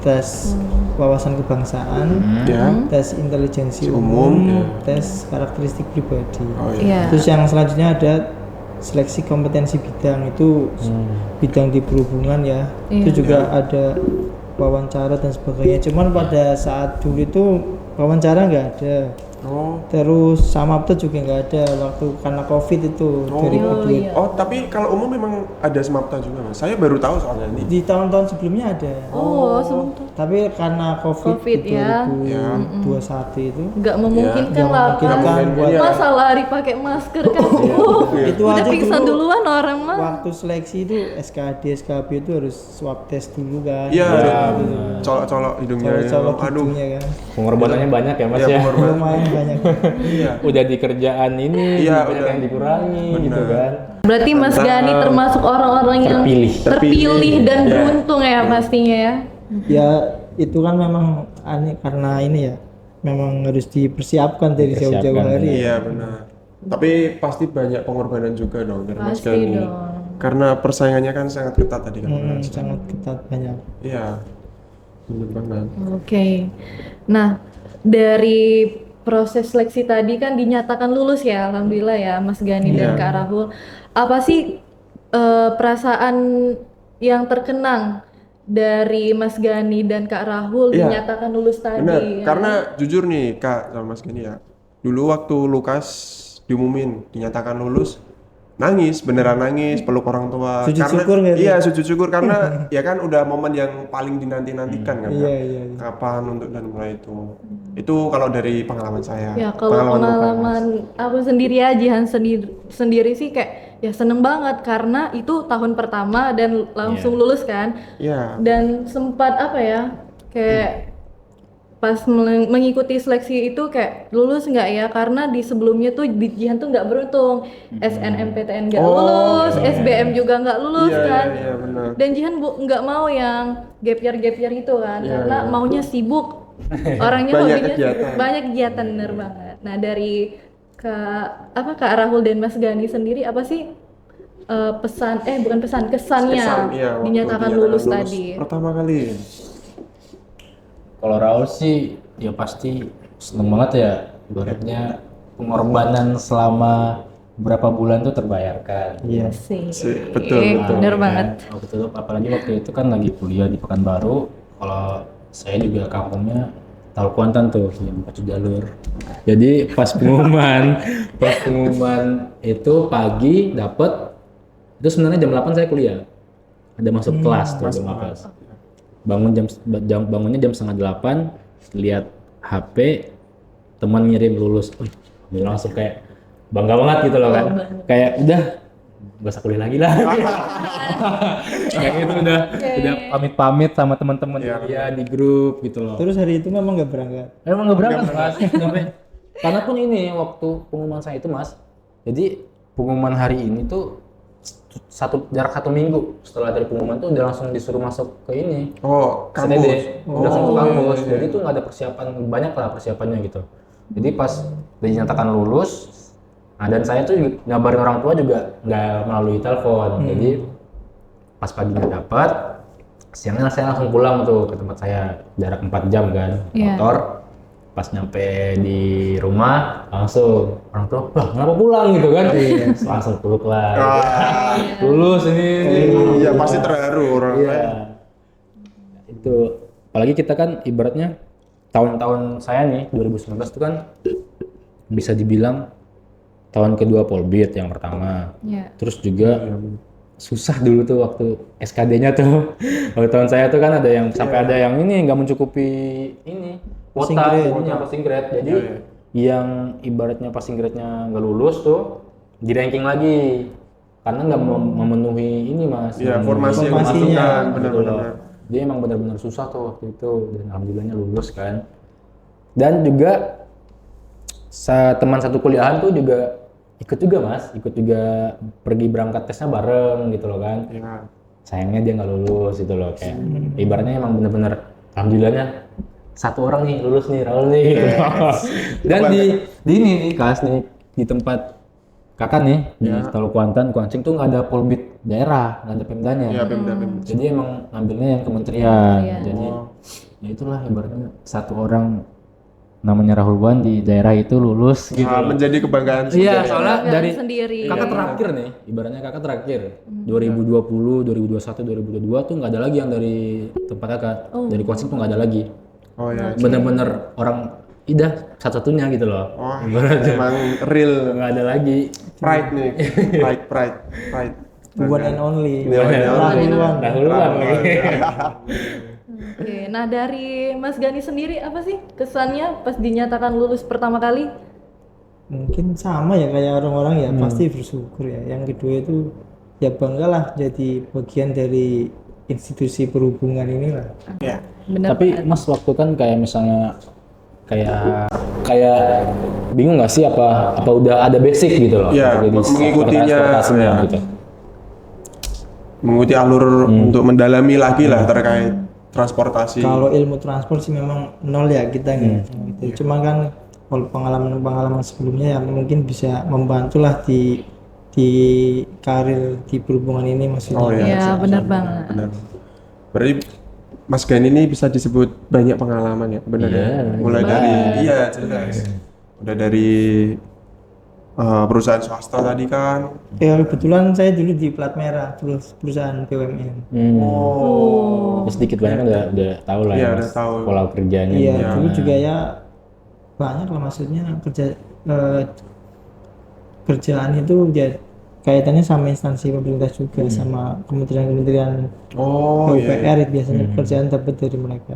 Tes wawasan kebangsaan, Ya. tes intelijensi Umum, umum, ya. tes karakteristik pribadi. Oh iya. Iya. Terus yang selanjutnya ada seleksi kompetensi bidang itu bidang di perhubungan ya. Iya. Itu juga ada wawancara dan sebagainya. Cuman pada saat dulu itu wawancara nggak ada. Oh. Terus samapta juga nggak ada waktu karena COVID itu Oh. 2002. iya. Oh, tapi kalau umum memang ada semapta juga Mas. Saya baru tahu soalnya ini. Di tahun-tahun sebelumnya ada. Oh, sebelum tapi karena COVID, Covid ya. 2021 itu Nggak memungkinkan nggak lah memungkinkan kan. buat- Masa lari pakai masker kan. itu Udah aja pingsan dulu duluan orang mah. waktu seleksi itu SKD SKB itu harus swab test dulu kan. Iya, Gitu. colok-colok hidungnya. Colok Aduh. hidungnya kan. Pengorbanannya banyak ya mas Iya, ya. pengorbanan. Lumayan banyak. Iya. Udah di kerjaan ini Iya, banyak udah. yang dikurangi Benar. gitu kan. Berarti Mas Gani termasuk orang-orang yang terpilih dan Iya. beruntung ya pastinya ya. Ya itu kan memang aneh karena ini ya memang harus dipersiapkan dari jauh-jauh Dipersiapkan, hari. Iya benar. Tapi pasti banyak pengorbanan juga dong dari Mas Pasti Gani. dong. Karena persaingannya kan sangat ketat tadi kan. Mas. Sangat ketat banyak. Iya. Benar banget. Oke. Nah, dari proses seleksi tadi kan dinyatakan lulus ya, alhamdulillah ya Mas Gani dan Iya. Kak Rahul. Apa sih perasaan yang terkenang dari Mas Gani dan Kak Rahul Iya. dinyatakan lulus tadi? Benar. ya? Karena jujur nih Kak sama Mas Gani ya. Dulu waktu Lukas diumumin dinyatakan lulus, nangis, beneran nangis, peluk orang tua. Sujud karena syukur nggak tuh? iya sujud syukur karena ya kan udah momen yang paling dinanti-nantikan kan. Iya, Kak? iya, iya. Kapan untuk dan mulai itu. Itu kalau dari pengalaman saya. Ya kalau pengalaman Lukas. aku sendiri ya Jihan sendiri sih kayak ya seneng banget karena itu tahun pertama dan langsung lulus kan. Iya. Dan sempat apa ya kayak pas mengikuti seleksi itu kayak lulus nggak ya, karena di sebelumnya tuh di Jihan tuh nggak beruntung, SNMPTN nggak lulus, SBM juga nggak lulus Iya, kan. iya, benar. Dan Jihan nggak mau yang gap year itu kan, Iya, karena iya. maunya sibuk, orangnya Banyak hobinya kegiatan. banyak kegiatan, bener banget. Nah dari Kak Rahul dan Mas Gani sendiri apa sih bukan pesan, kesannya Iya, waktu dinyatakan lulus tadi? pertama kali. Kalau Raul sih ya pasti seneng banget ya, ibaratnya pengorbanan selama berapa bulan tuh terbayarkan. Iya. Sih, Betul, betul. bener Kan, banget. waktu itu, apalagi waktu itu kan lagi kuliah di Pekanbaru. Kalau saya juga kampungnya Tahu Kuantan tuh yang pacu jalur. Jadi pas pengumuman itu pagi dapet, itu sebenarnya jam 8 saya kuliah. Ada masuk kelas tuh jam 8. Bangunnya jam setengah 8, lihat HP teman ngirim lulus. Langsung kayak bangga banget gitu loh kan. Kayak udah gak usah kuliah lagi lah. Kayak itu udah pamit-pamit sama teman-teman ya di grup gitu loh. Terus hari itu memang nggak berangkat. Emang nggak berangkat mas. Karena pun ini waktu pengumuman saya itu mas, jadi pengumuman hari ini tuh jarak 1 minggu setelah dari pengumuman tuh udah langsung disuruh masuk ke ini. Oh, SND. kampus. Udah langsung ke kampus. Jadi tuh nggak ada persiapan, banyak lah persiapannya gitu. Jadi pas dinyatakan lulus, nah dan saya tuh ngabarin orang tua juga nggak melalui telepon. Jadi pas paginya dapat, siangnya saya langsung pulang tuh ke tempat saya, jarak 4 jam kan, Iya. motor. Pas nyampe di rumah langsung orang tua, wah kenapa pulang gitu kan? Langsung peluk lah. Gitu. Lulus ini. Iya, pasti terharu orang. Iya. Itu apalagi kita kan ibaratnya tahun-tahun saya nih 2019 itu kan bisa dibilang tahun kedua Polbit yang pertama. Ya. Terus juga susah dulu tuh waktu SKD-nya tuh. Waktu tahun saya tuh kan ada yang sampai ada yang ini nggak mencukupi ini kuota passing grade. Jadi yang ibaratnya passing grade-nya nggak lulus tuh di ranking lagi karena nggak memenuhi ini mas. Iya, formasi yang Formasinya. dimasukkan, Gitu benar-benar. loh. Dia emang benar-benar susah tuh waktu itu dan alhamdulillahnya lulus kan. Dan juga teman satu kuliahan tuh juga ikut juga mas, ikut juga pergi berangkat tesnya bareng gitu loh kan. Iya. Sayangnya dia nggak lulus gitu loh, kayak ibaratnya emang bener-bener alhamdulillahnya satu orang nih lulus nih, Raul nih. Dan di ini nih kelas nih di tempat kakak nih di Talu Kuantan, Kuancing tuh nggak ada polbit daerah, nggak ada pemdanya. Iya, Pemda. Jadi emang ngambilnya yang kementerian. Iya. Jadi ya itulah ibaratnya satu orang namanya Rahul Wan di daerah itu lulus gitu. Menjadi kebanggaan Iya, sendiri. soalnya Kebanggaan dari sendiri. kakak terakhir nih, ibaratnya kakak terakhir 2020, 2021, 2022 tuh nggak ada lagi yang dari tempat kakak, dari Kuancing tuh nggak ada lagi. Oh ya. Bener-bener orang Ida satu-satunya gitu loh. Wah, Ibaratnya emang real nggak ada lagi. pride nih. Pride. One and only. Iya, one and only. Rahul Wan. Dahuluan lagi. Oke, nah dari Mas Gani sendiri apa sih kesannya pas dinyatakan lulus pertama kali? Mungkin sama ya kayak orang-orang ya, pasti bersyukur ya. Yang kedua itu ya banggalah jadi bagian dari institusi perhubungan inilah. Ya. Bener. Tapi Mas waktu kan kayak misalnya kayak bingung nggak sih apa udah ada basic gitu loh Iya, untuk jadi mengikutinya, transportasinya ya. gitu. Mengikuti alur untuk mendalami lagi lah terkait transportasi. Kalau ilmu transport sih memang nol ya kita gitu. Cuma kan kalau pengalaman sebelumnya ya mungkin bisa membantu lah di karir di perhubungan ini maksudnya. Oh iya, Iya, benar banget. benar. Berarti Mas Gani ini bisa disebut banyak pengalaman ya, benar Iya, ya? Mulai dari, jelas. Udah dari perusahaan swasta tadi kan. Ya kebetulan saya dulu di plat merah terus perusahaan BUMN. Terus sedikit banyak kan udah tahu lah Iya, ya udah Mas, tahu. pola kerjanya. Iya, gimana. dulu juga ya banyak lah maksudnya kerjaan itu ya kaitannya sama instansi pemerintah juga sama kementerian-kementerian Oh iya. PUPR biasanya pekerjaan dapat dari mereka.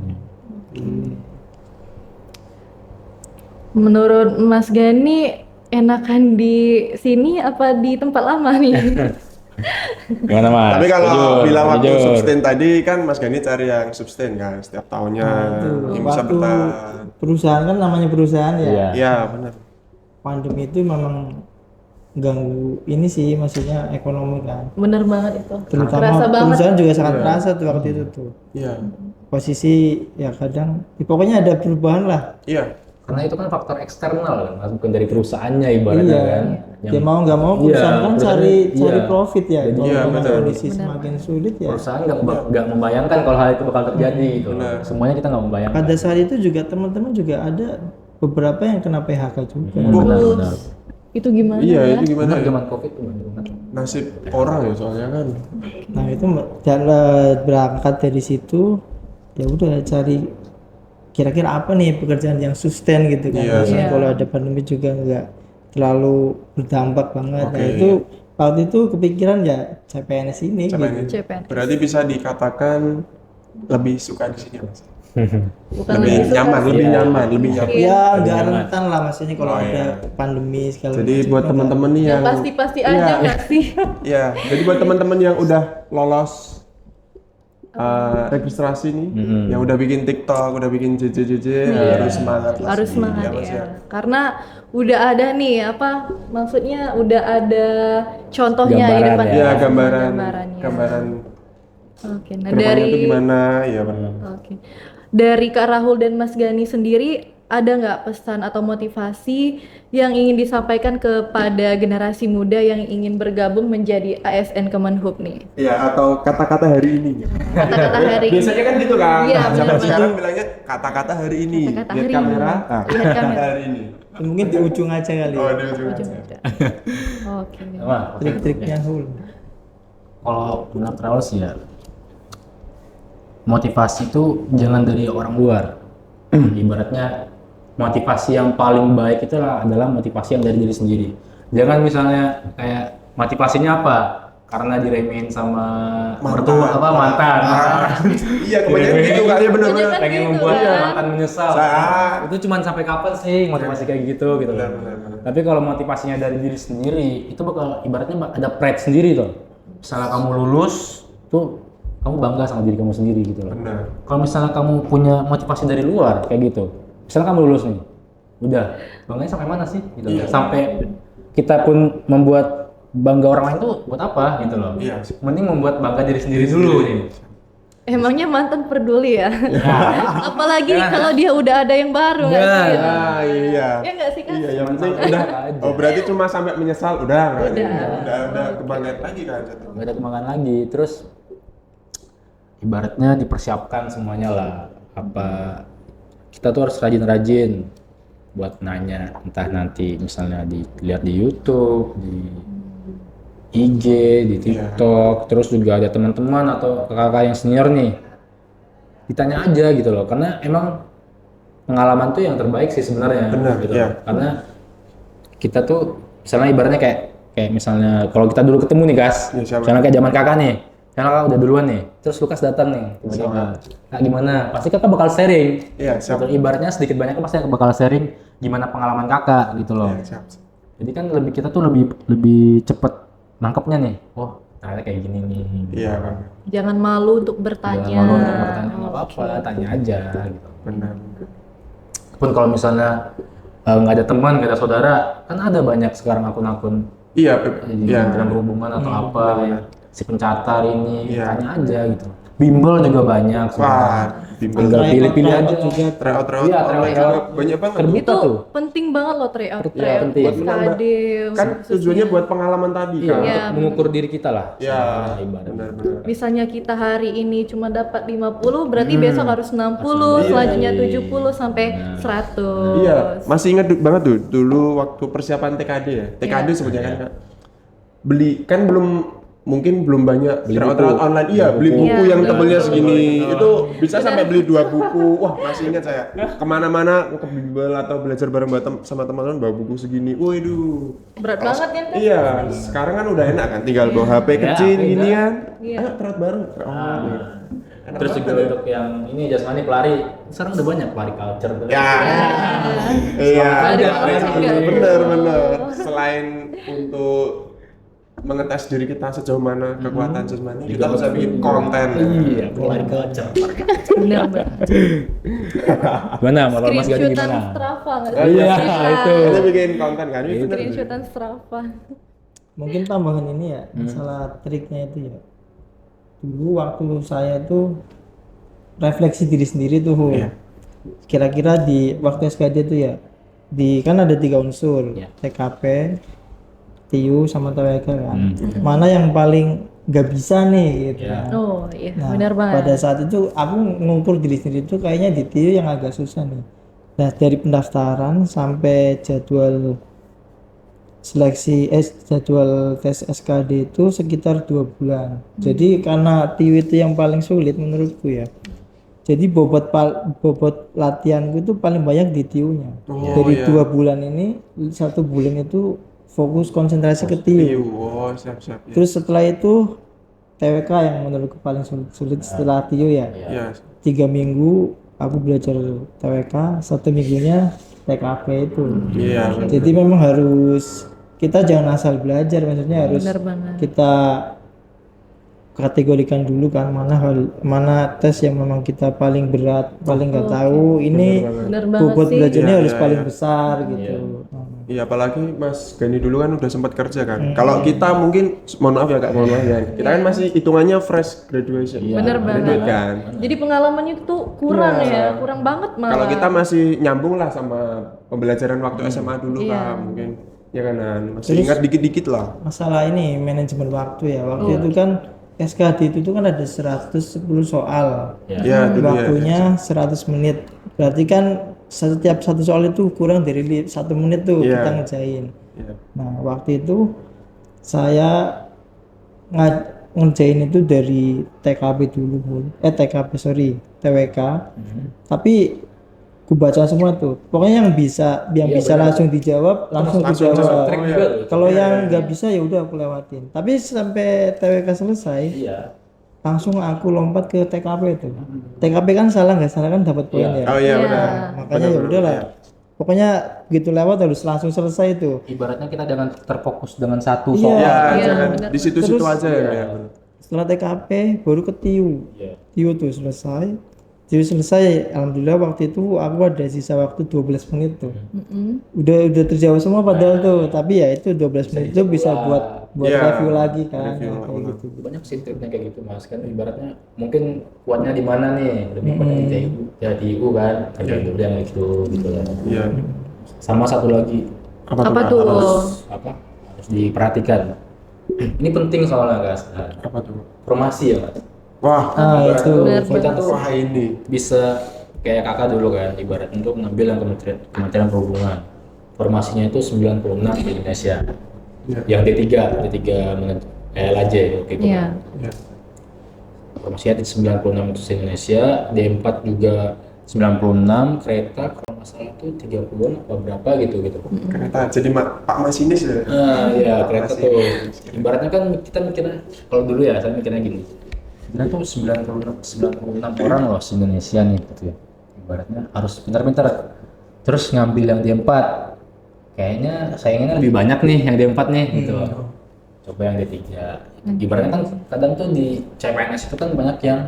Menurut Mas Gani enakan di sini apa di tempat lama nih? Gimana Mas? Tapi kalau Jujur, bilang waktu jujur. sustain tadi kan Mas Gani cari yang sustain kan setiap tahunnya yang bisa Waktu bertahan. perusahaan kan namanya perusahaan ya. Iya. Iya benar. Pandemi itu memang ganggu ini sih maksudnya ekonomi kan. Bener banget itu. Terutama Kerasa banget. perusahaan juga sangat terasa tuh waktu itu tuh. Iya. Posisi ya kadang ya pokoknya ada perubahan lah. Iya. Karena itu kan faktor eksternal kan, bukan dari perusahaannya ibaratnya kan. Ya mau nggak mau perusahaan kan perusahaan- cari iya. profit ya. Kalau Iya, dengan benar. kondisi semakin sulit ya. Perusahaan nggak membayangkan kalau hal itu bakal terjadi gitu. Semuanya kita nggak membayangkan. Pada saat itu juga teman-teman juga ada beberapa yang kena PHK juga. Benar. Itu gimana Iya ya? itu gimana Benar ya? zaman Covid tuh benar. Nasib orang ya soalnya kan. Nah itu berangkat dari situ ya udah cari kira-kira apa nih pekerjaan yang sustain gitu kan. Iya. Maksudnya kalau ada pandemi juga nggak terlalu berdampak banget. Nah Oke, itu waktu itu kepikiran ya CPNS ini gitu. CPNS. Berarti bisa dikatakan lebih suka di sini Mas. Bukan Lebih suka nyaman, sih. lebih nyaman, lebih nyaman. Ya nggak rentan lah maksudnya kalau Oh, ada iya. pandemi segala Jadi macam. buat teman-teman nih Yang yang pasti-pasti Iya. aja nggak sih? Iya, jadi buat teman-teman yang udah lolos registrasi nih, yang udah bikin TikTok, udah bikin JJJJ, harus semangat lah. Harus sih. semangat Ya, Mas, ya. Karena udah ada nih apa maksudnya udah ada contohnya di Gambaran depan ya. Iya, kita, gambaran gambaran. Oke, nah kedepannya dari tuh gimana? Ya benar. Oke. Dari Kak Rahul dan Mas Gani sendiri, ada nggak pesan atau motivasi yang ingin disampaikan kepada generasi muda yang ingin bergabung menjadi ASN Kemenhub nih? Iya, atau kata-kata hari ini. Kata-kata hari ini. Biasanya kan gitu kan. Iya, Zaman benar-benar. sekarang bilangnya kata-kata hari ini. Kata-kata Lihat hari kamera. ini. Nah, Lihat kamera. hari ini. Mungkin di ujung aja kali. Oh, ya. di ujung aja. Oke. Wah, Trik-triknya Hul. kalau menurut Raul sih ya, motivasi itu jangan dari orang luar. Ibaratnya motivasi yang paling baik itu adalah motivasi yang dari diri sendiri. Jangan misalnya kayak motivasinya apa? Karena diremehin sama mertua apa mantan. Iya, kebanyakan gitu kak. Iya benar-benar. Kebanyakan Pengen gitu, membuat kan? mantan menyesal. Itu cuman sampai kapan sih motivasi kayak gitu gitu loh. Benar. Tapi kalau motivasinya dari diri sendiri, itu bakal ibaratnya ada pride sendiri tuh. Misalnya kamu lulus, tuh kamu bangga sama diri kamu sendiri gitu loh. Benar. Kalau misalnya kamu punya motivasi dari luar kayak gitu, misalnya kamu lulus nih, udah bangganya sampai mana sih? Gitu. Iya. Sampai kita pun membuat bangga orang lain tuh buat apa gitu loh? Iya. Mending membuat bangga diri sendiri dulu nih. Emangnya mantan peduli ya? Apalagi kalau dia udah ada yang baru nggak Nah. sih? Ah, iya. Ya nggak sih kan? Iya, yang penting Sampai udah. aja. Oh, berarti cuma sampai menyesal udah. Udah. Udah kebanggaan lagi kan jatuh. Gak ada kembangan lagi. Terus ibaratnya dipersiapkan semuanya lah. Apa kita tuh harus rajin-rajin buat nanya, entah nanti misalnya dilihat di YouTube, di IG, di TikTok, terus juga ada teman-teman atau kakak-kakak yang senior nih, ditanya aja gitu loh, karena emang pengalaman tuh yang terbaik sih sebenarnya. Benar, gitu. iya. Karena kita tuh misalnya ibaratnya kayak misalnya kalau kita dulu ketemu nih Gas, Iya, siapa? misalnya kayak zaman kakak nih, Karena kakak udah duluan nih, terus Lukas datang nih, tiba-tiba. Kak gimana? Pasti kakak bakal sharing. Iya, siap. Atau ibaratnya sedikit banyaknya pasti kakak bakal sharing gimana pengalaman kakak gitu loh. Iya, siap. Jadi kan kita tuh lebih cepet nangkepnya nih. Oh ternyata kayak gini nih. Iya, Bang. Jangan malu untuk bertanya. Jangan malu untuk bertanya, nggak apa-apa, tanya aja gitu. Benar. Pun kalau misalnya nggak ada teman, nggak ada saudara, kan ada banyak sekarang akun-akun Iya, Kementerian berhubungan atau apa, si pencatar ini, Iya. tanya aja gitu. Bimbel juga banyak. Wah, bimbel. Tinggal pilih-pilih aja. juga. Tryout Iya, online tryout. juga banyak banget. Terbuka Itu tuh. penting banget loh tryout Iya, penting. Buat menambah. SKD Kan khususnya. tujuannya buat pengalaman tadi Iya, kan. Iya. untuk mengukur diri kita lah. Iya, Nah, ibaratnya. benar-benar. Misalnya kita hari ini cuma dapat 50, berarti besok harus 60, Iya. selanjutnya 70 sampai 100. Iya, masih ingat banget tuh dulu waktu persiapan TKD ya. TKD sebenarnya kan Kak. Beli kan mungkin belum banyak tryout online. Iya, beli buku Iya, yang benar. tebelnya segini. Itu bisa sampai beli 2 buku. Wah, masih ingat saya. Kemana-mana ke bimbel atau belajar bareng sama teman-teman bawa buku segini. Waduh. Berat banget ya kan? Iya, sekarang kan udah enak kan, tinggal bawa HP kecil iya. gini kan. Iya. Ayo tryout bareng. Oh, iya. Enak Terus banget juga ya. untuk yang ini jasmani pelari, sekarang udah banyak pelari culture tuh. Ya. Iya. Ada culture juga. Bener. Selain untuk mengetes diri kita sejauh mana kekuatan jasmani, kita bisa bikin konten. Iya, pelari culture. Bener banget. Gimana, menurut Mas Gadi Screenshotan gimana? Strava nggak Oh, sih? iya, itu. Kita bikin konten kan, ini bener. Screenshotan Strava. Mungkin tambahan ini ya, masalah triknya itu ya. Dulu waktu saya tuh refleksi diri sendiri tuh. Iya. Kira-kira di waktu SKD tuh ya, kan ada 3 unsur, Iya. TKP, TIU sama TWK kan. Mana yang paling nggak bisa nih gitu. Iya. kan. Oh iya, Nah, benar banget. pada saat itu aku ngukur diri sendiri itu kayaknya di TIU yang agak susah nih. Nah, dari pendaftaran sampai jadwal seleksi jadwal tes SKD itu sekitar 2 bulan. Jadi karena TIU itu yang paling sulit menurutku ya. Jadi bobot latihanku itu paling banyak di TIU-nya. Dari iya. 2 bulan ini, 1 bulan itu fokus konsentrasi ke TIU. Oh, siap. Ya. Terus setelah itu TWK yang menurutku paling sulit setelah TIU ya. Iya. 3 minggu aku belajar TWK, 1 minggunya TKP itu. Iya. Jadi memang harus kita jangan asal belajar, maksudnya harus Benar banget. kita kategorikan dulu kan mana tes yang memang kita paling berat, paling nggak tahu ini Benar banget bobot sih. belajarnya Iya, harus iya, paling iya. besar gitu. Iya, apalagi Mas Gani dulu kan udah sempat kerja kan. Kalau kita mungkin, mohon maaf ya Kak, mohon maaf ya. Kita kan masih hitungannya fresh graduation. Bener banget. Graduate kan. Jadi pengalamannya tuh kurang ya, kurang banget malah. Kalau kita masih nyambung lah sama pembelajaran waktu SMA dulu Iya. Kak, mungkin. Ya kan, masih ingat dikit-dikit lah. Masalah ini manajemen waktu ya. Waktu itu kan SKD itu tuh kan ada 110 soal. Iya, dulu ya. Waktunya 100 menit. Berarti kan setiap satu soal itu kurang dari 1 menit tuh Iya. kita ngerjain. Iya. Nah, waktu itu saya ngerjain itu dari TKP dulu, Bu. TWK. Tapi ku baca semua tuh. Pokoknya yang bisa langsung dijawab langsung dijawab. Track juga tuh. Kalau yang nggak bisa ya udah aku lewatin. Tapi sampai TWK selesai, Iya. langsung aku lompat ke TKP itu. TKP kan nggak salah kan dapat poin ya. Oh iya, Iya. benar. Makanya ya udahlah. Pokoknya gitu lewat harus langsung selesai itu. Ibaratnya kita dengan terfokus dengan satu Iya. soal. Ya, Iya, jangan benar. di situ-situ Terus, aja ya. Ya. Setelah TKP baru ke TIU. Iya. TIU tuh selesai. TIU selesai, alhamdulillah waktu itu aku ada sisa waktu 12 menit tuh. Udah terjawab semua padahal tuh, tapi ya itu 12 menit itu bisa buat Iya, review lagi kan. review, kayak gitu. Banyak sih triknya kayak gitu Mas, kan ibaratnya mungkin kuatnya di mana nih, lebih kuatnya di TIU, ya di IU kan, kayak gitu yang gitu ya. Iya. Sama satu lagi Apa Kak? tuh? harus diperhatikan. Ini penting soalnya guys. Apa tuh? Formasi ya Mas. Wah, Ibaratnya tuh Benar, kita tuh wah ini. bisa kayak kakak dulu kan, ibarat untuk ngambil yang Kementerian Perhubungan. Formasinya itu 96 di Indonesia. Iya. Yang D3 LAJ oke gitu. Iya. Ya. Formasinya di 96 itu di Indonesia, D4 juga 96, kereta kalau nggak salah itu 30-an apa berapa gitu. Kereta jadi Pak Masinis ya. Nah, iya kereta tuh. Ibaratnya kan kita mikirnya, kalau dulu ya saya mikirnya gini. sebenarnya tuh 96 orang loh se Indonesia nih gitu ya. Ibaratnya harus pintar-pintar. Terus ngambil yang D4. Kayaknya saingannya lebih banyak nih yang D4 nih gitu. Coba yang D3. Ibaratnya kan kadang tuh di CPNS itu kan banyak yang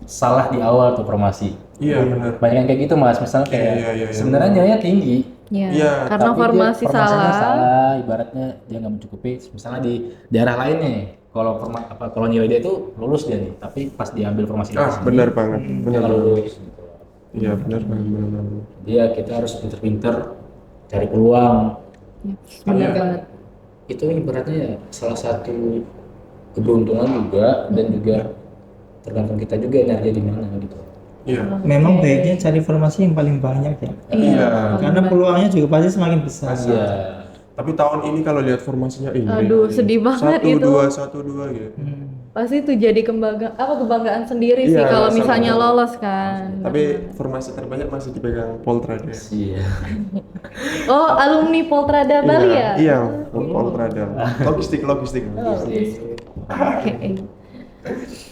salah di awal tuh formasi. Iya benar. Banyak yang kayak gitu Mas, misalnya kayak Iya. sebenarnya nilainya tinggi. Ya, Iya, karena Tapi dia formasi formasinya salah. ibaratnya dia nggak mencukupi. Misalnya di daerah lain nih, kalau nilai dia itu lulus dia nih, tapi pas diambil formasi di sini, Benar banget. dia Benar nggak banget. lulus gitu. Iya, benar banget. Dia kita harus pinter-pinter cari peluang. Benar Kan banget. itu ibaratnya ya salah satu keberuntungan juga dan juga tergantung kita juga nyari di mana gitu. Iya. Memang baiknya cari formasi yang paling banyak ya. Iya. Karena peluangnya juga pasti semakin besar. Iya. Tapi tahun ini kalau lihat formasinya ini. Aduh, sedih banget itu. 1-2 gitu. Pasti itu jadi kebanggaan sendiri sih Iya, kalau sama. misalnya lolos kan. Tapi formasi terbanyak masih dipegang Poltrada. Iya. Oh, alumni Poltrada Bali ya? Iya, Poltrada. Logistik. Oke.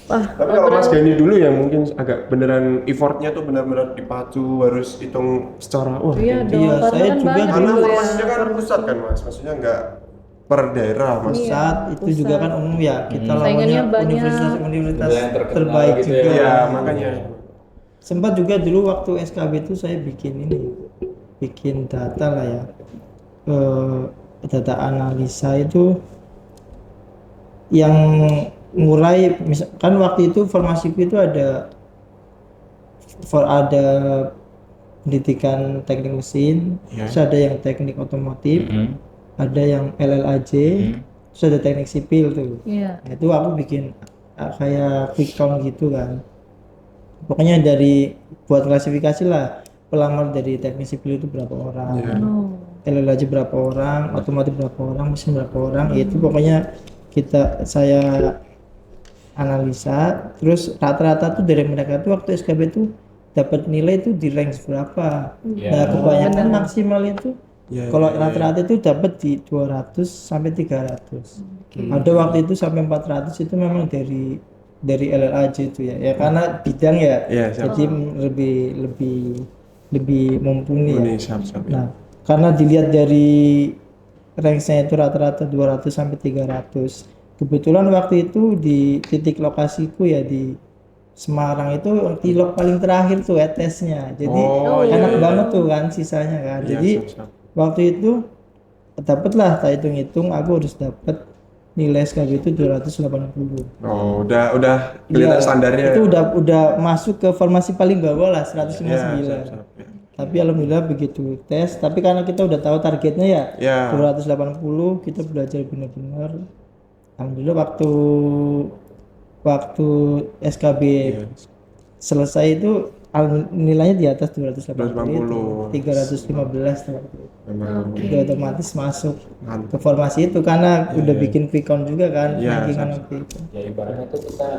Wah, Tapi kalau Mas Gani dulu ya mungkin agak beneran effortnya tuh benar-benar dipacu, harus hitung secara iya tinggi. dong, Iya, karena saya kan juga banyak Karena dulu ya. formasinya kan pusat kan Mas, maksudnya nggak per daerah Mas. Iya. Saat itu pusat. juga kan umum ya, kita Saingannya lawannya banyak. universitas-universitas Yang terkenal terbaik gitu juga. ya. Iya, makanya. Sempat juga dulu waktu SKB itu saya bikin data lah ya, data analisa itu yang mulai misalkan waktu itu formasiku itu ada pendidikan teknik mesin, Iya. terus ada yang teknik otomotif, ada yang LLAJ, terus ada teknik sipil tuh. Iya. Nah, itu aku bikin kayak quick count gitu kan. Pokoknya buat klasifikasi lah, pelamar dari teknik sipil itu berapa orang, Oh. LLAJ berapa orang, otomotif berapa orang, mesin berapa orang, itu pokoknya saya analisa, terus rata-rata tuh dari mereka tuh waktu SKB tuh dapat nilai tuh di range berapa. Nah, kebanyakan maksimal itu kalau rata-rata itu dapat di 200 sampai 300. Ada waktu itu sampai 400 itu memang dari LLAJ itu ya. Ya karena bidang ya. Iya, siap. Jadi lebih mumpuni ya. Ini siap-siap. Nah, karena dilihat dari range-nya itu rata-rata 200 sampai 300. Kebetulan waktu itu di titik lokasiku ya di Semarang itu tilok paling terakhir tuh ETS-nya. Jadi enak banget tuh kan sisanya kan. Iya, Jadi siap-siap. waktu itu dapatlah, tak hitung-hitung aku harus dapat nilai SKB itu 280. Oh, udah kelihatan Iya, standarnya. Itu udah masuk ke formasi paling bawah lah 159. Iya, siap-siap. Ya. Tapi alhamdulillah begitu tes, tapi karena kita udah tahu targetnya ya, Ya. 280, kita belajar benar-benar. Alhamdulillah waktu SKB selesai itu nilainya di atas 280 itu 315 waktu itu. Memang Udah otomatis masuk mantap. ke formasi itu karena udah bikin quick count juga kan Iya, rankingan sama. waktu itu. Ya ibaratnya tuh kita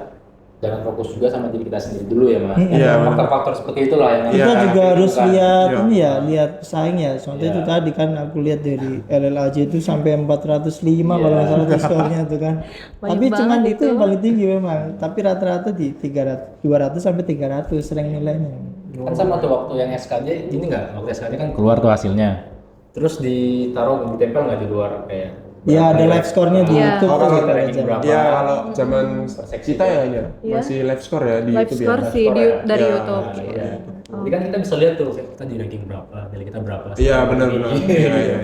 jangan fokus juga sama diri kita sendiri dulu ya Mas. Iya, benar. Faktor-faktor seperti itulah yang Kita Iya, juga harus bukan. lihat Iya. ini ya, lihat pesaing ya. Contoh itu tadi kan aku lihat dari LLAJ itu sampai 405 kalau nggak salah tuh skornya tuh kan. Tapi cuman banget itu yang paling tinggi memang. Tapi rata-rata di 200 sampai 300 sering nilainya. Kan sama tuh waktu yang SKJ ini nggak, waktu SKJ kan keluar tuh hasilnya. Terus ditempel nggak di luar kayak Ya ada live score-nya di Iya. YouTube Oh, tuh kalau kita kita ranking baca. berapa? Ya kalau zaman Seksi kita ya, Iya. masih live score ya di Live YouTube score ya. sih dari Ya, YouTube. Nah, Iya. Jadi kan kita bisa lihat tuh kita di ranking berapa, nilai kita berapa. Iya, benar-benar. Iya, iya.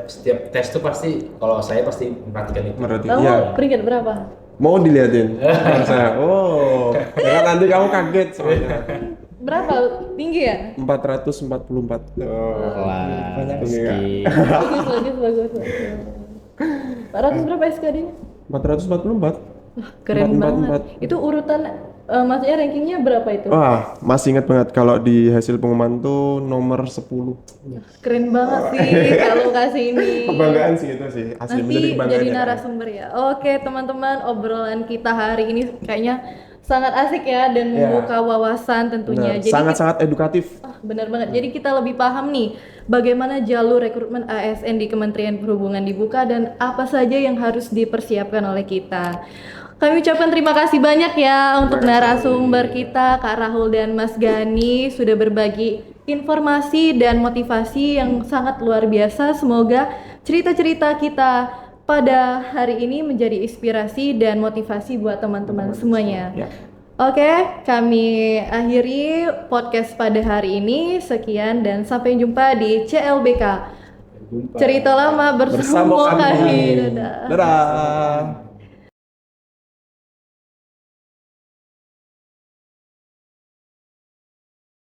Setiap tes tuh pasti, kalau saya pasti memperhatikan itu. Berarti Kamu iya. peringkat berapa? Mau diliatin? Saya. Oh, ya kan nanti kamu kaget soalnya. Berapa? Tinggi ya? 444. Oh, Banyak tinggi. Bagus. 400 berapa SKD-nya? 444. Keren 444. banget. Itu urutan maksudnya rankingnya berapa itu? Wah, masih ingat banget kalau di hasil pengumuman tuh nomor 10. Keren banget sih kalau kasih ini. Kebanggaan sih itu sih, asli menjadi Nanti kebanggaan. jadi ya. narasumber ya. Oke teman-teman, obrolan kita hari ini kayaknya sangat asik ya dan Iya. membuka wawasan tentunya. Benar, Jadi sangat-sangat edukatif. benar banget. Jadi kita lebih paham nih bagaimana jalur rekrutmen ASN di Kementerian Perhubungan dibuka dan apa saja yang harus dipersiapkan oleh kita. Kami ucapkan terima kasih banyak ya untuk narasumber kita Kak Rahul dan Mas Gani sudah berbagi informasi dan motivasi yang sangat luar biasa. Semoga cerita-cerita kita pada hari ini menjadi inspirasi dan motivasi buat teman-teman semuanya. Ya. Oke, kami akhiri podcast pada hari ini. Sekian dan sampai jumpa di CLBK. Cerita lama bersama kami. Dadah. Dadah.